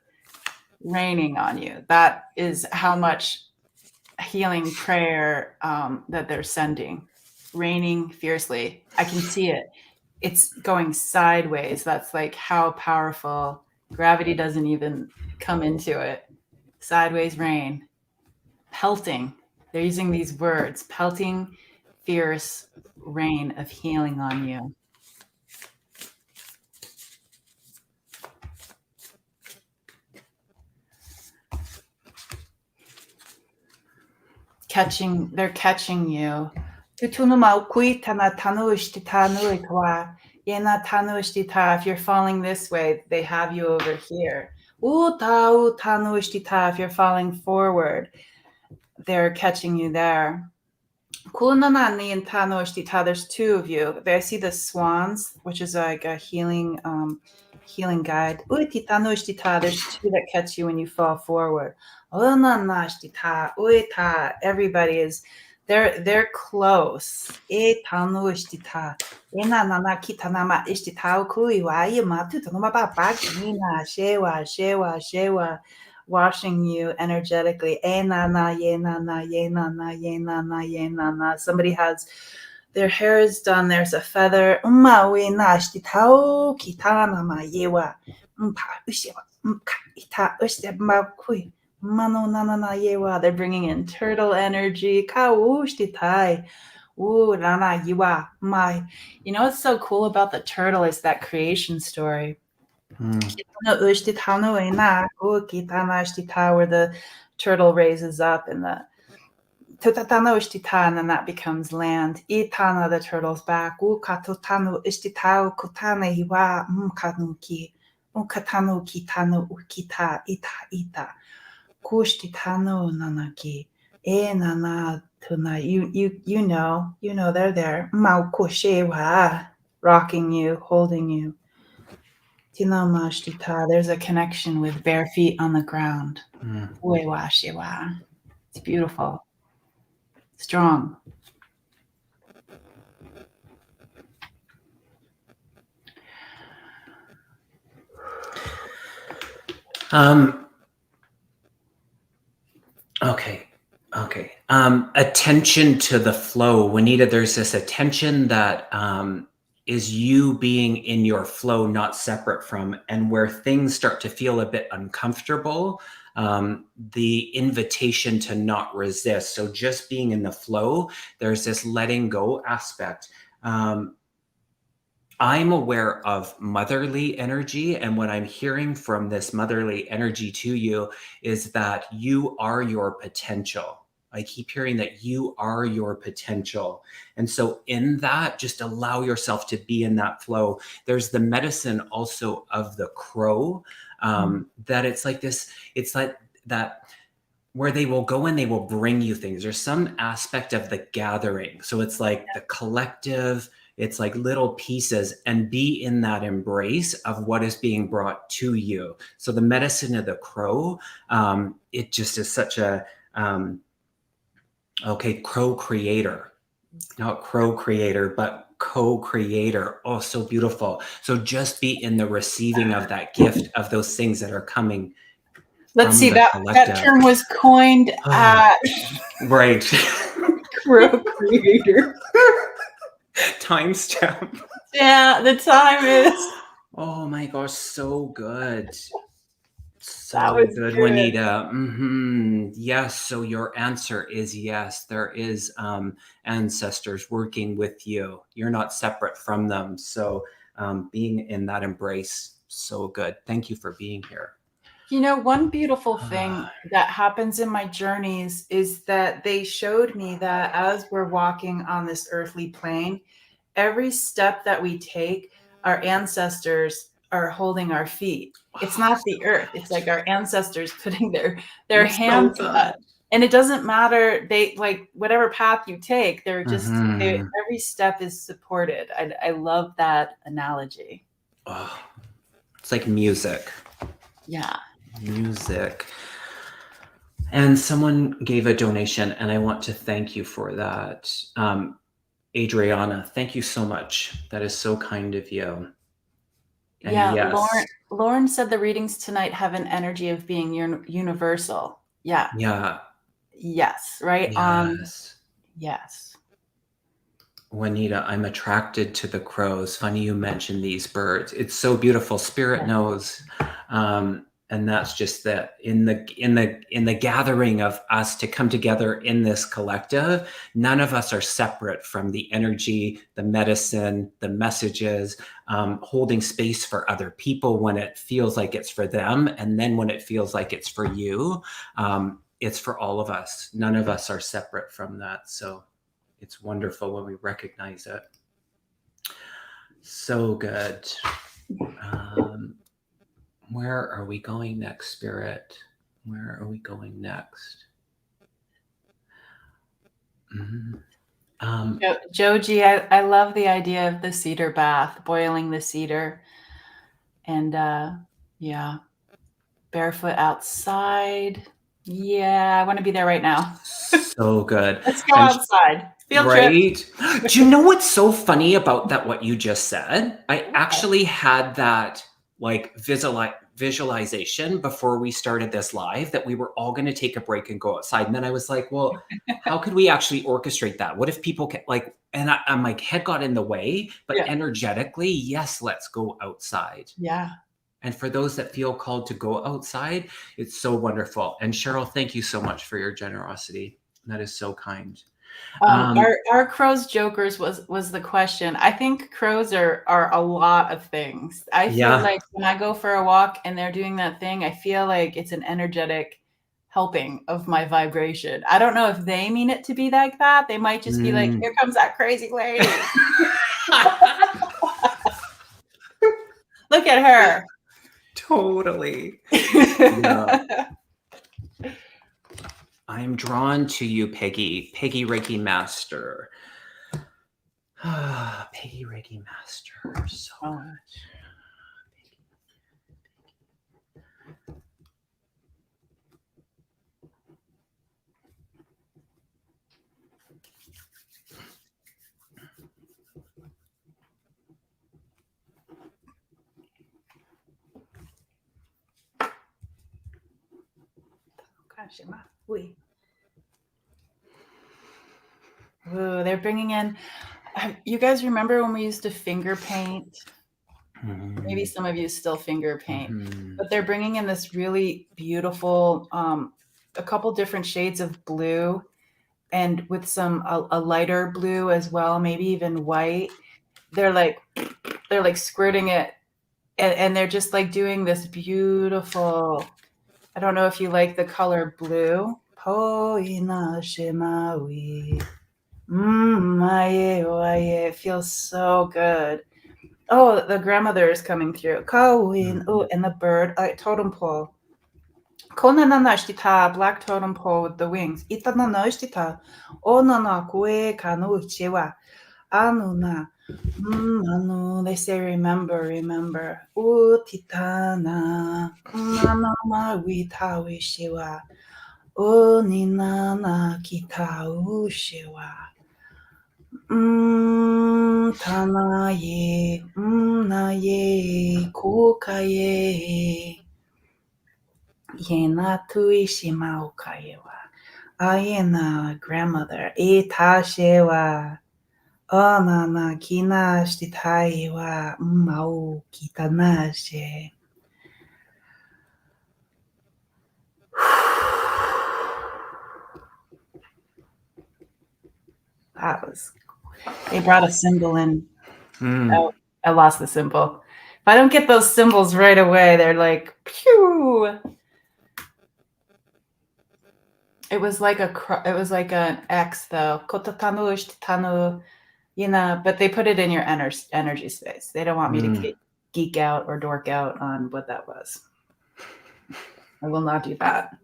raining on you. That is how much healing prayer that they're sending. Raining fiercely. I can see it. It's going sideways. That's like how powerful. Gravity doesn't even come into it. Sideways rain. Pelting. They're using these words. Pelting, fierce rain of healing on you. They're catching you. If you're falling this way, they have you over here. If you're falling forward, they're catching you there. There's two of you. I see the swans, which is like a healing guide. There's two that catch you when you fall forward. Everybody is they're close. Washing you energetically. Somebody has their hair is done. There's a feather. They're bringing in turtle energy. You know what's so cool about the turtle is that creation story. Where the turtle raises up and the Tutatano Ishtita, and that becomes land. Itana, the turtle's back. Ukatutanu Ishtitao Kutane Hiwa Mkanuki. Ukatanu Kitanu Ukita Ita Ita. Kushtitano Nanaki. E Nana Tuna. You know they're there. Maukushewa. Rocking you, holding you. Tinama Ishtita. There's a connection with bare feet on the ground. Uewa Shewa. It's beautiful. Strong. Okay. Attention to the flow. Juanita, there's this attention that is you being in your flow, not separate from, and where things start to feel a bit uncomfortable, the invitation to not resist. So just being in the flow, there's this letting go aspect. I'm aware of motherly energy, and what I'm hearing from this motherly energy to you is that you are your potential. I keep hearing that you are your potential. And so in that, just allow yourself to be in that flow. There's the medicine also of the crow, that it's like this, it's like that, where they will go and they will bring you things. There's some aspect of the gathering. So it's like the collective, it's like little pieces, and be in that embrace of what is being brought to you. So the medicine of the crow, it just is such a, crow creator, not crow creator, but co-creator. Oh, so beautiful. So just be in the receiving of that gift of those things that are coming. Let's see, that term was coined at right. Crow creator. Timestamp. Yeah, the time is. Oh my gosh, so good. So that was good, Juanita. Yes, so your answer is yes. There is ancestors working with you. You're not separate from them. So being in that embrace, so good. Thank you for being here. You know, one beautiful thing that happens in my journeys is that they showed me that as we're walking on this earthly plane, every step that we take, our ancestors are holding our feet. It's not the earth. It's like our ancestors putting their hands on us. And it doesn't matter. They like whatever path you take, they're just, every step is supported. I love that analogy. Oh, it's like music. Yeah. Music. And someone gave a donation, and I want to thank you for that. Adriana, thank you so much. That is so kind of you. And yeah, yes. Lauren said the readings tonight have an energy of being universal. Yeah. Yeah. Yes, right? Yes. Yes. Juanita, I'm attracted to the crows. Funny you mentioned these birds. It's so beautiful. Spirit knows. And that's just that in the gathering of us to come together in this collective, none of us are separate from the energy, the medicine, the messages, holding space for other people when it feels like it's for them. And then when it feels like it's for you, it's for all of us. None of us are separate from that. So it's wonderful when we recognize it. So good. Where are we going next, Spirit? Where are we going next? Joji, I love the idea of the cedar bath, boiling the cedar. And yeah, barefoot outside. Yeah, I want to be there right now. So good. Let's go outside. Field right? Trip. Do you know what's so funny about that, what you just said? I actually had that like visualization before we started this live, that we were all going to take a break and go outside. And then I was like, well, how could we actually orchestrate that? What if people can like, and I'm like, head got in the way, but energetically, yes, let's go outside. Yeah. And for those that feel called to go outside, it's so wonderful. And Cheryl, thank you so much for your generosity. That is so kind. Are crows jokers was the question. I think crows are a lot of things. I feel like when I go for a walk and they're doing that thing, I feel like it's an energetic helping of my vibration. I don't know if they mean it to be like that. They might just be like, here comes that crazy lady. Look at her. Totally. Yeah. I'm drawn to you, Peggy Reiki Master. Peggy Reiki Master. So much. Ooh, they're bringing in. You guys remember when we used to finger paint? Maybe some of you still finger paint, but they're bringing in this really beautiful, a couple different shades of blue, and with a lighter blue as well, maybe even white. They're like squirting it, and they're just like doing this beautiful. I don't know if you like the color blue. It feels so good. Oh, the grandmother is coming through. Oh, and the bird, totem pole. Black totem pole with the wings. They say remember. Titana. Ninana kita ushiwa. Tanaye, naye, kokaye. Yena tuishima okayewa. Ayena grandmother, itashewa. Onana kina shtitayewa. Mau kitanashe. That was. They brought a symbol in. Oh, I lost the symbol. If I don't get those symbols right away, they're like, pew. It was like an X though. Kotatanu, ishtitanu, but they put it in your energy space. They don't want me to geek out or dork out on what that was. I will not do that.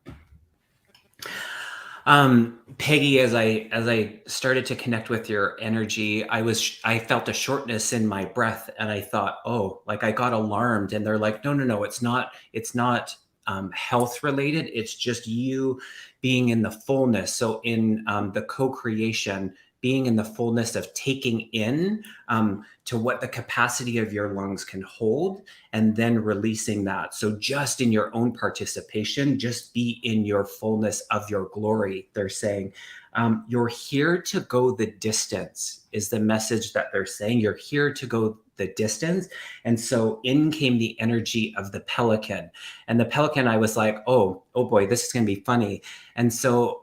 Peggy, as I started to connect with your energy, I felt a shortness in my breath, and I thought, oh, like I got alarmed, and they're like, no, it's not health related. It's just you being in the fullness. So in the co-creation, being in the fullness of taking in to what the capacity of your lungs can hold, and then releasing that. So just in your own participation, just be in your fullness of your glory. They're saying, you're here to go the distance is the message that they're saying. You're here to go the distance. And so in came the energy of the pelican. And the pelican, I was like, oh boy, this is going to be funny. And so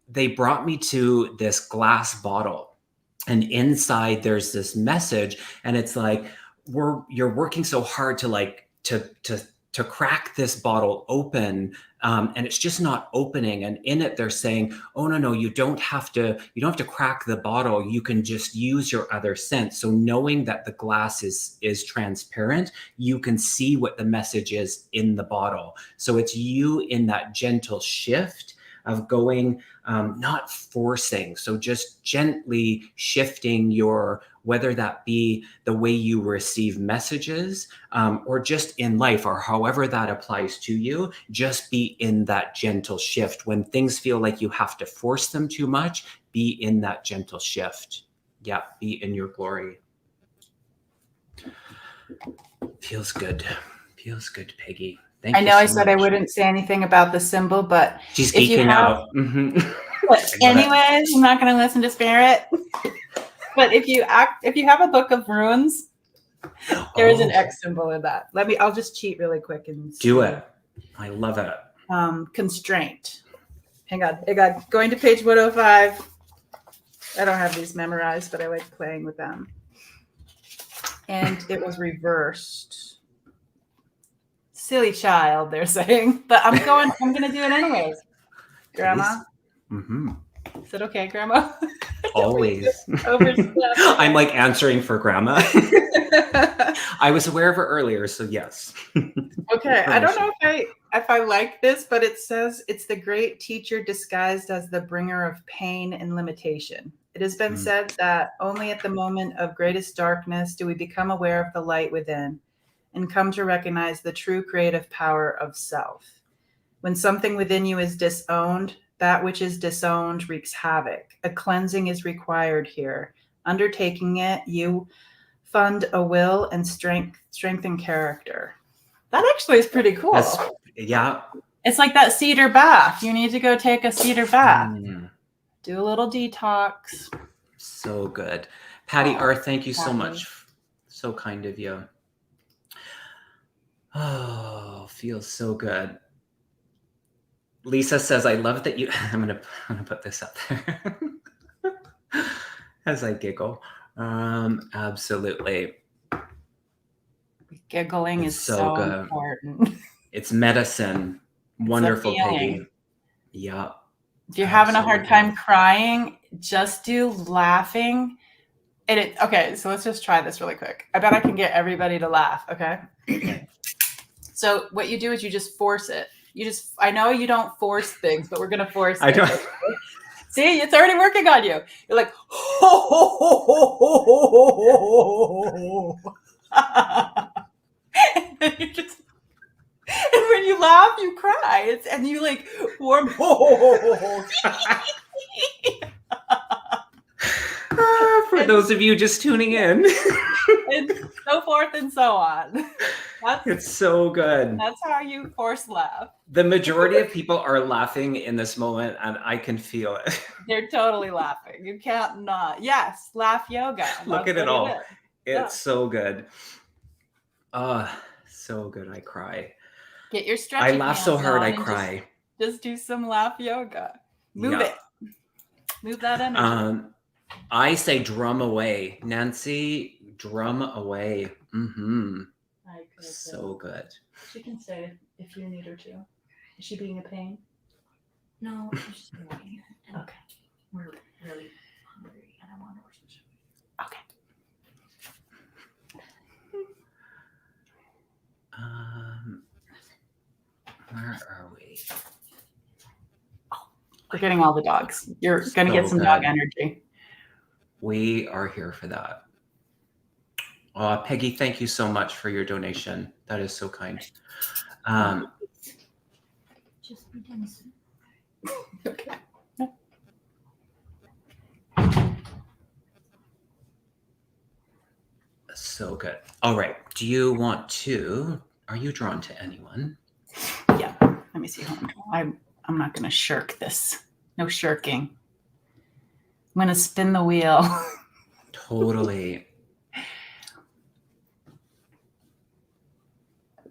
they brought me to this glass bottle, and inside there's this message, and it's like, you're working so hard to crack this bottle open, and it's just not opening. And in it, they're saying, oh no, you don't have to crack the bottle. You can just use your other sense. So knowing that the glass is transparent, you can see what the message is in the bottle. So it's you in that gentle shift of going, not forcing. So just gently shifting whether that be the way you receive messages, or just in life, or however that applies to you, just be in that gentle shift. When things feel like you have to force them too much, be in that gentle shift. Yeah, be in your glory. Feels good, Peggy. I know I said I wouldn't say anything about the symbol, but she's geeking out. Anyways, I'm not going to listen to Spirit. But if you have a book of runes, there is an X symbol in that. I'll just cheat really quick and do it. I love it. Constraint. Hang on. Going to page 105. I don't have these memorized, but I like playing with them. And it was reversed. silly child, they're saying, but I'm going to do it anyways. Grandma. Mm-hmm. Is it okay, Grandma? Always. I'm like answering for Grandma. I was aware of her earlier, so yes. Okay, I don't know if I like this, but it says it's the great teacher disguised as the bringer of pain and limitation. It has been said that only at the moment of greatest darkness do we become aware of the light within and come to recognize the true creative power of self. When something within you is disowned, that which is disowned wreaks havoc. A cleansing is required here. Undertaking it, you fund a will and strengthen character. That actually is pretty cool. Yeah. It's like that cedar bath. You need to go take a cedar bath. Do a little detox. So good. Patty R, thank you so much. So kind of you. Oh, feels so good. Lisa says, I love that you, I'm gonna put this up there as I giggle. Absolutely. Giggling is so good. Important. It's medicine. Wonderful, Peggy. Yeah. If you're having a hard time crying, just do laughing. Okay, so let's just try this really quick. I bet I can get everybody to laugh, okay? So what you do is you just force it. I know you don't force things, but we're going to force it. I don't. See, it's already working on you. You're like, and when you laugh, you cry. And you like warm. For those of you just tuning in. And so forth and so on. It's so good. That's how you force laugh. The majority of people are laughing in this moment, and I can feel it. They're totally laughing. You can't not. Yes, laugh yoga. Look at it all. It's so good. So good. I cry. Get your stretching. I laugh so hard I cry. Just do some laugh yoga. Move it. Move that energy. I say drum away. Nancy, drum away. Mm-hmm. So good. She can say if you need her to. Is she being a pain? No, she's just annoying. Okay. We're really hungry and I want to Okay. Where are we? We're getting all the dogs. You're going to get some dog energy. We are here for that. Peggy, thank you so much for your donation. That is so kind. Just be Denison. Okay. So good. All right. Are you drawn to anyone? Yeah. Let me see. I'm not going to shirk this. No shirking. I'm going to spin the wheel. Totally.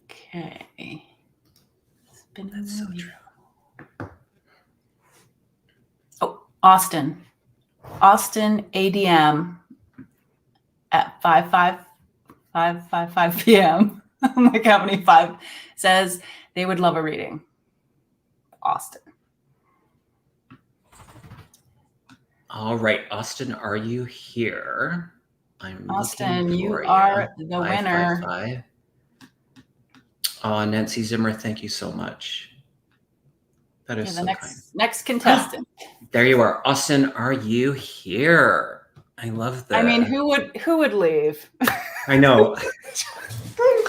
Okay. That's so true. Oh, Austin ADM at 5:55 p.m. I'm like, how many 5 says they would love a reading. Austin. All right, Austin, are you here? Austin, you are the winner. 555. Nancy Zimmer, thank you so much. That is so kind. Next contestant. There you are. Austin, are you here? I love that. I mean, who would leave? I know.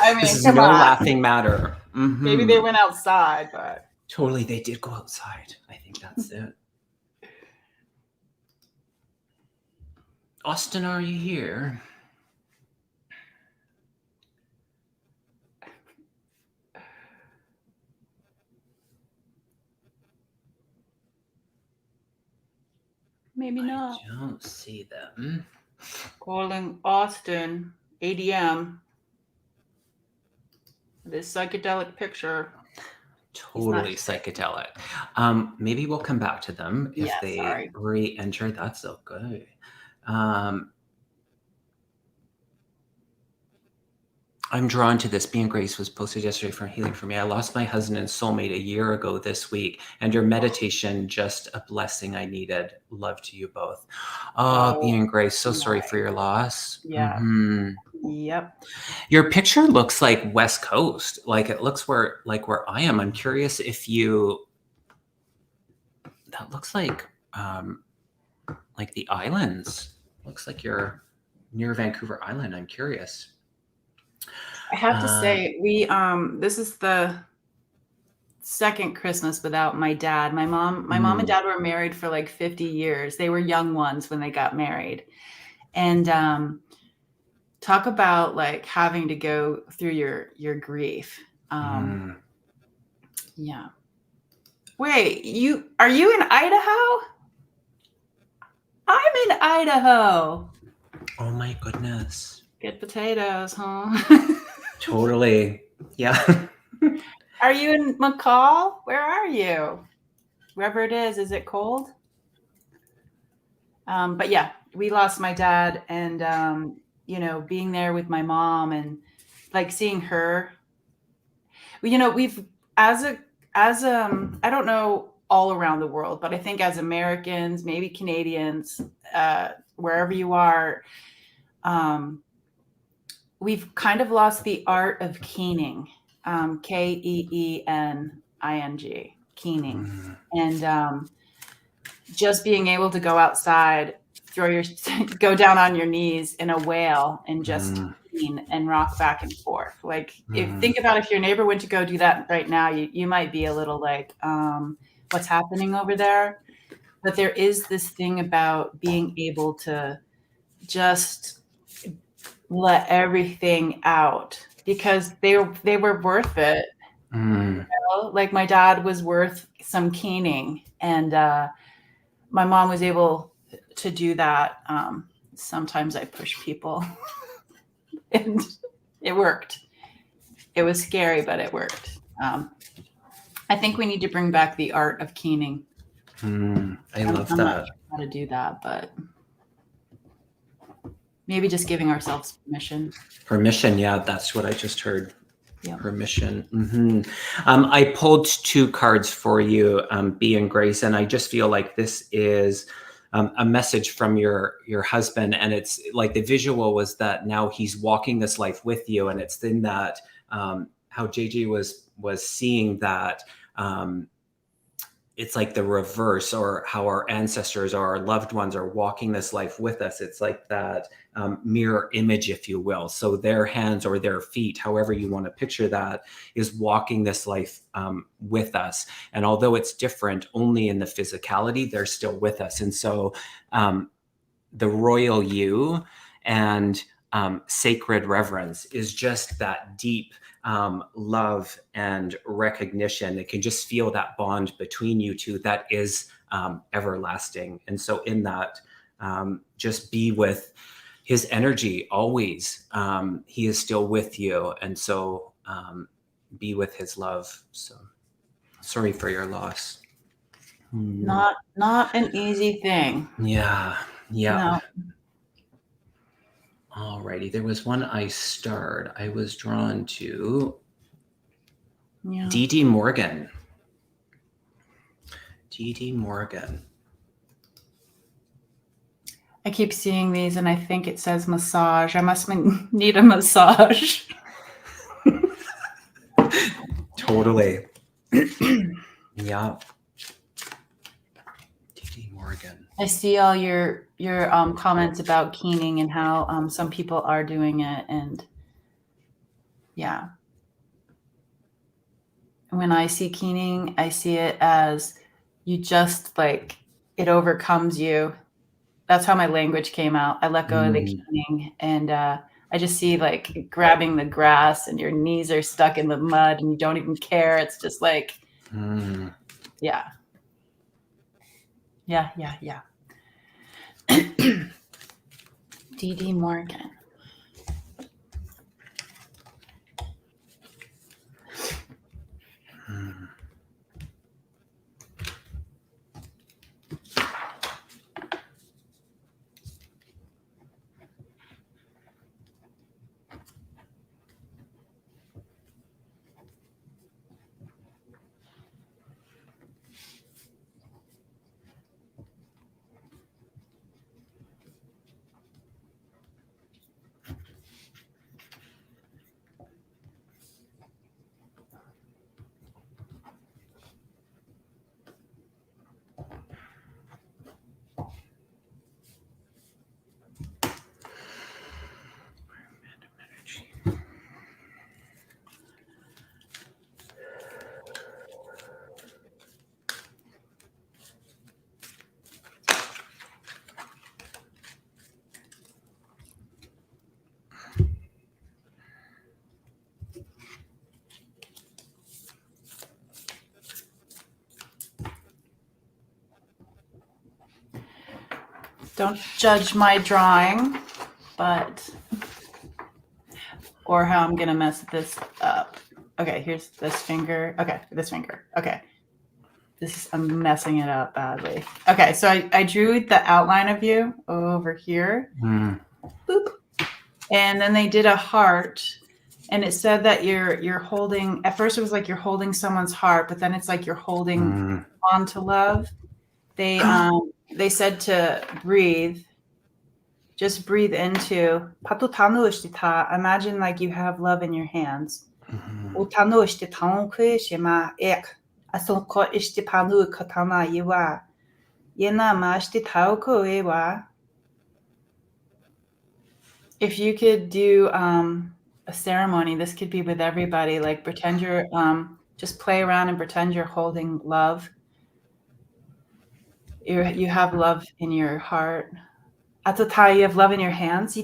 I mean, this is no laughing matter. Mm-hmm. Maybe they went outside, but totally, they did go outside. I think that's it. Austin, are you here? Maybe not. I don't see them. Calling Austin ADM. This psychedelic picture. Totally psychedelic. Maybe we'll come back to them if they re-enter. That's so good. I'm drawn to this. Being Grace was posted yesterday from Healing for Me. I lost my husband and soulmate a year ago this week, and your meditation, just a blessing I needed. Love to you both. Oh, Being Grace, so sorry for your loss. Yeah. Mm-hmm. Yep. Your picture looks like West Coast. Like it looks where I am. I'm curious if that looks like the islands. Looks like you're near Vancouver Island. I'm curious. I have to say, this is the second Christmas without my dad. My mom and dad were married for like 50 years. They were young ones when they got married. And talk about like having to go through your grief. Yeah. Wait, are you in Idaho? I'm in Idaho. Oh my goodness. Good potatoes, huh? Totally. Yeah. Are you in McCall? Where are you? Wherever it is it cold? But yeah, we lost my dad, and being there with my mom and like seeing her. We've I don't know all around the world, but I think as Americans, maybe Canadians, wherever you are, we've kind of lost the art of keening, Keening, keening, and just being able to go outside, go down on your knees in a whale and just keen and rock back and forth. Like think about if your neighbor went to go do that right now, you might be a little like, what's happening over there? But there is this thing about being able to just let everything out because they were worth it. Like my dad was worth some keening, and my mom was able to do that. Sometimes I push people and it worked. It was scary, but it worked. I think we need to bring back the art of keening. I love I'm that. not sure how to do that, but maybe just giving ourselves permission. Permission, yeah, that's what I just heard. Yep. Permission. I pulled 2 cards for you, Being Grace, and I just feel like this is a message from your husband, and it's like the visual was that now he's walking this life with you, and it's in that how JJ was seeing that. It's like the reverse, or how our ancestors or our loved ones are walking this life with us. It's like that mirror image, if you will. So their hands or their feet, however you want to picture that, is walking this life with us. And although it's different only in the physicality, they're still with us. And so the royal you and sacred reverence is just that deep love and recognition. It can just feel that bond between you two that is everlasting. And so in that, just be with his energy always. He is still with you. And so be with his love. So sorry for your loss. Not an easy thing. Yeah. No. Alrighty, there was one I starred. I was drawn to D.D. Morgan. D.D. Morgan. I keep seeing these and I think it says massage. I must need a massage. Totally. Yeah. D.D. Morgan. I see all your comments about keening and how some people are doing it, and yeah. When I see keening, I see it as you just like it overcomes you. That's how my language came out. I let go of the keening, and I just see like grabbing the grass, and your knees are stuck in the mud, and you don't even care. It's just like, yeah. D.D. Morgan. Don't judge my drawing, or how I'm going to mess this up. Okay, here's this finger. Okay, this finger. Okay. I'm messing it up badly. Okay, so I drew the outline of you over here. Boop. And then they did a heart, and it said that you're holding, at first it was like you're holding someone's heart, but then it's like you're holding on to love. They said to breathe. Just breathe into. Imagine like you have love in your hands. If you could do a ceremony, this could be with everybody, like pretend you're, just play around and pretend you're holding love. You have love in your heart. You have love in your hands.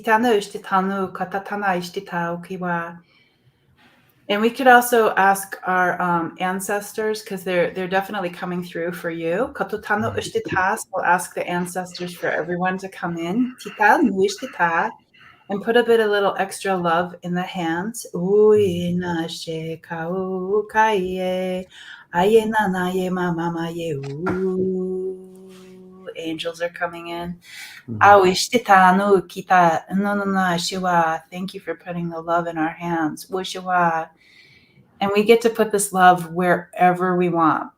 And we could also ask our ancestors, because they're definitely coming through for you. We'll ask the ancestors for everyone to come in. And put a bit of little extra love in the hands. Angels are coming in. Thank you for putting the love in our hands. And we get to put this love wherever we want.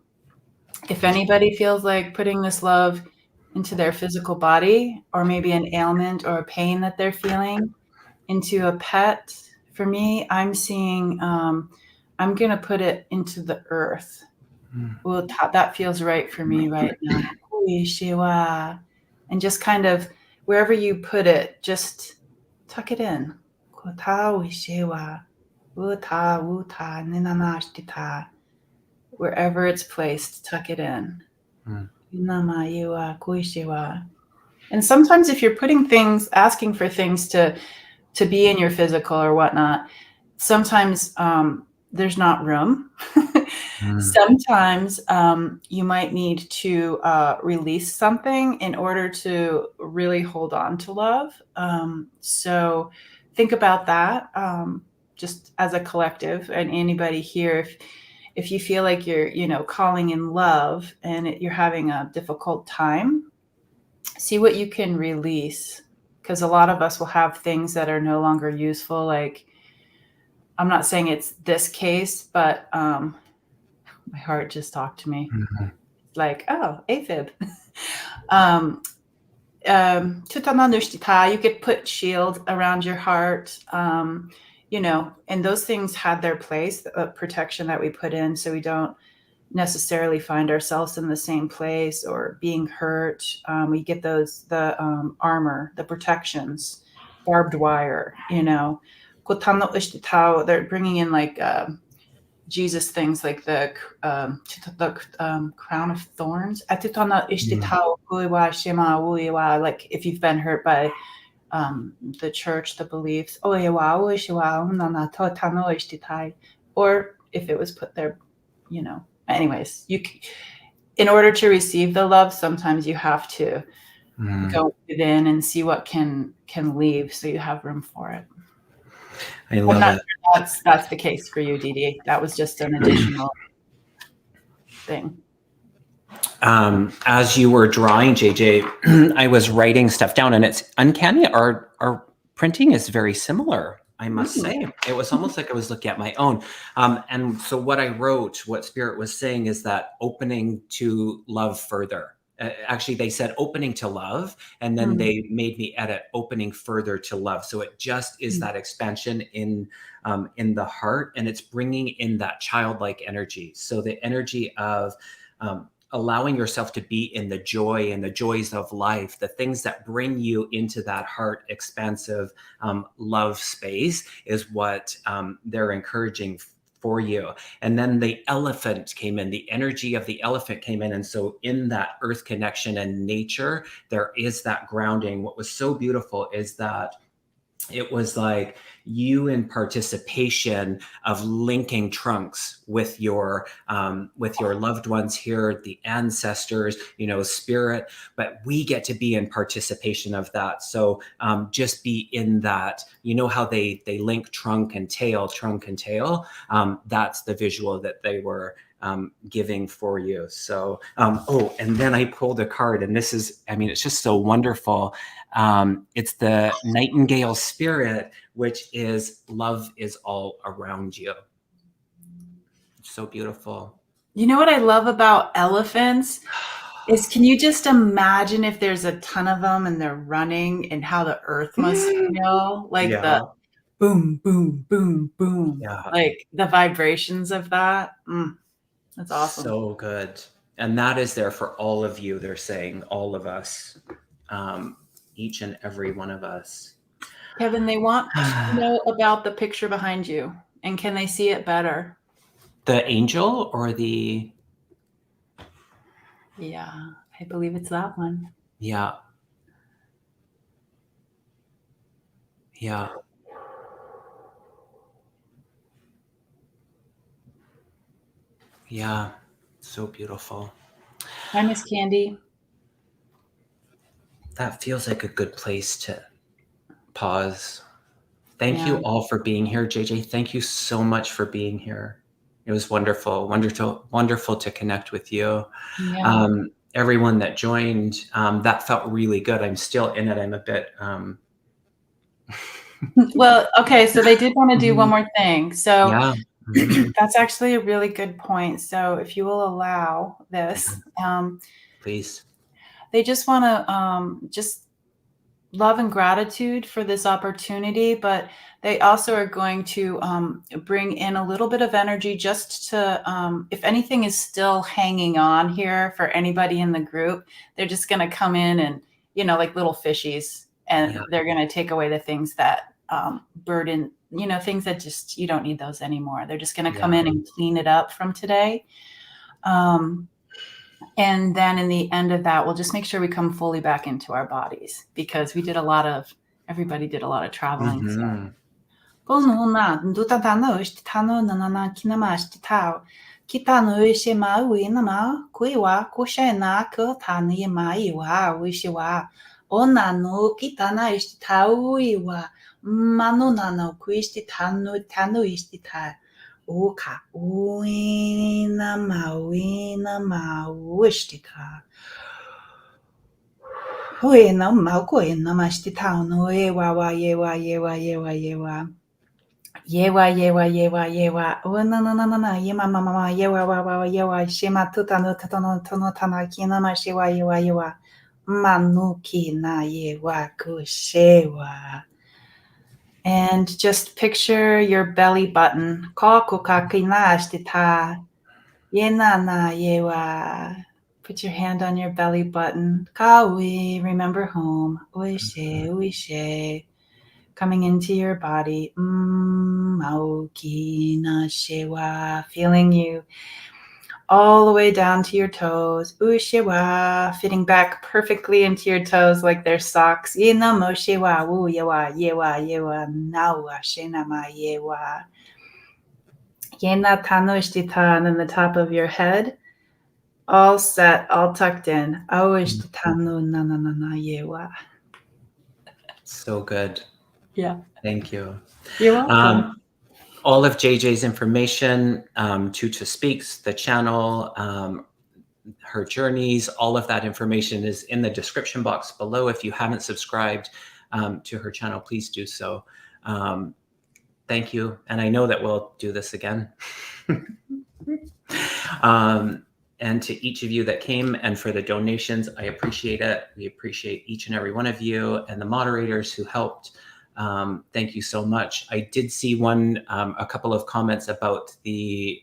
If anybody feels like putting this love into their physical body, or maybe an ailment or a pain that they're feeling, into a pet, for me, I'm seeing, I'm going to put it into the earth. Well, that feels right for me right now. And just kind of wherever you put it, just tuck it in. Wherever it's placed, tuck it in. And sometimes if you're putting things, asking for things to be in your physical or whatnot, sometimes there's not room. Sometimes you might need to release something in order to really hold on to love. So think about that, just as a collective, and anybody here, if you feel like you're, calling in love and you're having a difficult time, see what you can release. Because a lot of us will have things that are no longer useful. Like, I'm not saying it's this case, but my heart just talked to me. Like, oh, AFib. You could put shield around your heart, and those things had their place, the protection that we put in, so we don't necessarily find ourselves in the same place or being hurt. We get the armor, the protections, barbed wire, they're bringing in like Jesus things, like the crown of thorns. Like if you've been hurt by the church, the beliefs, or if it was put there, anyways, in order to receive the love, sometimes you have to go within and see what can leave, so you have room for it. I love it. That's the case for you, Dee. That was just an additional thing. As you were drawing, JJ, I was writing stuff down, and it's uncanny. Our printing is very similar, I must say. It was almost like I was looking at my own. And so what I wrote, what Spirit was saying, is that opening to love further. Actually, they said opening to love, and then they made me edit opening further to love. So it just is that expansion in the heart, and it's bringing in that childlike energy. So the energy of allowing yourself to be in the joy and the joys of life, the things that bring you into that heart expansive love space, is what they're encouraging for you. And then the elephant came in, the energy of the elephant came in. And so in that earth connection and nature, there is that grounding. What was so beautiful is that it was like you in participation of linking trunks with your loved ones here, the ancestors, spirit, but we get to be in participation of that. So just be in that, how they link trunk and tail. That's the visual that they were giving for you. So, and then I pulled a card, and this is, it's just so wonderful. It's the Nightingale Spirit, which is love is all around you. It's so beautiful. You know what I love about elephants is, can you just imagine if there's a ton of them and they're running, and how the earth must feel? Like the boom, boom, boom, boom. Yeah. Like the vibrations of that. That's awesome. So good. And that is there for all of you. They're saying all of us, each and every one of us. Kevin, they want to know about the picture behind you, and can they see it better? The angel or the... Yeah, I believe it's that one. Yeah. Yeah. Yeah. So beautiful. Hi, Miss Candy. That feels like a good place to pause. Thank you all for being here. JJ, thank you so much for being here. It was wonderful, wonderful to connect with you. Yeah. Everyone that joined, that felt really good. I'm still in it. I'm a bit... Well, okay. So they did want to do one more thing. So yeah. That's actually a really good point. So if you will allow this, please. They just want to just love and gratitude for this opportunity, but they also are going to bring in a little bit of energy just to, if anything is still hanging on here for anybody in the group, they're just going to come in and, like little fishies, and they're going to take away the things that burden, things that just, you don't need those anymore. They're just going to come in and clean it up from today. And then in the end of that, we'll just make sure we come fully back into our bodies, because everybody did a lot of traveling. So. Oka uina mauishtita. Uina maukoina mashtita no ewa yewa. Yewa. Oh na yema mama yewa shema tuta no tana kina mashewa yewa. Manuki na yewa kushewa. And just picture your belly button. Put your hand on your belly button. Kawi, remember home. Uishe. Coming into your body. Feeling you all the way down to your toes. Ushewa, fitting back perfectly into your toes like they're socks. Yewa, nawa, shenama, yewa. Yena tanoshtita, and then the top of your head. All set, all tucked in. Awishtitanu, na, yewa. So good. Yeah. Thank you. You're welcome. All of JJ's information, Tutahspeaks, the channel, her journeys, all of that information is in the description box below. If you haven't subscribed to her channel, please do so. Thank you. And I know that we'll do this again. And to each of you that came and for the donations, I appreciate it. We appreciate each and every one of you and the moderators who helped. Thank you so much. I did see a couple of comments about the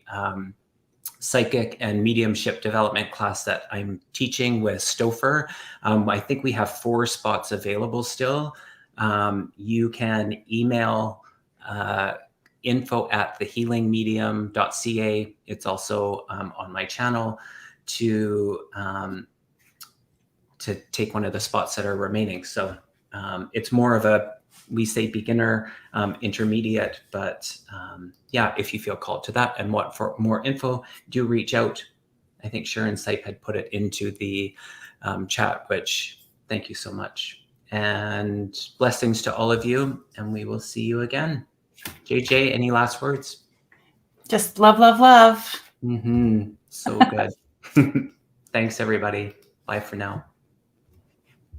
psychic and mediumship development class that I'm teaching with Stouffer. I think we have 4 spots available still. You can email info@thehealingmedium.ca. It's also on my channel to take one of the spots that are remaining. So it's more of a we say beginner, intermediate, but yeah, if you feel called to that and want for more info, do reach out. I think Sharon Sipe had put it into the chat, which thank you so much. And blessings to all of you, and we will see you again. JJ, any last words? Just love, love, love. So good. Thanks, everybody. Bye for now.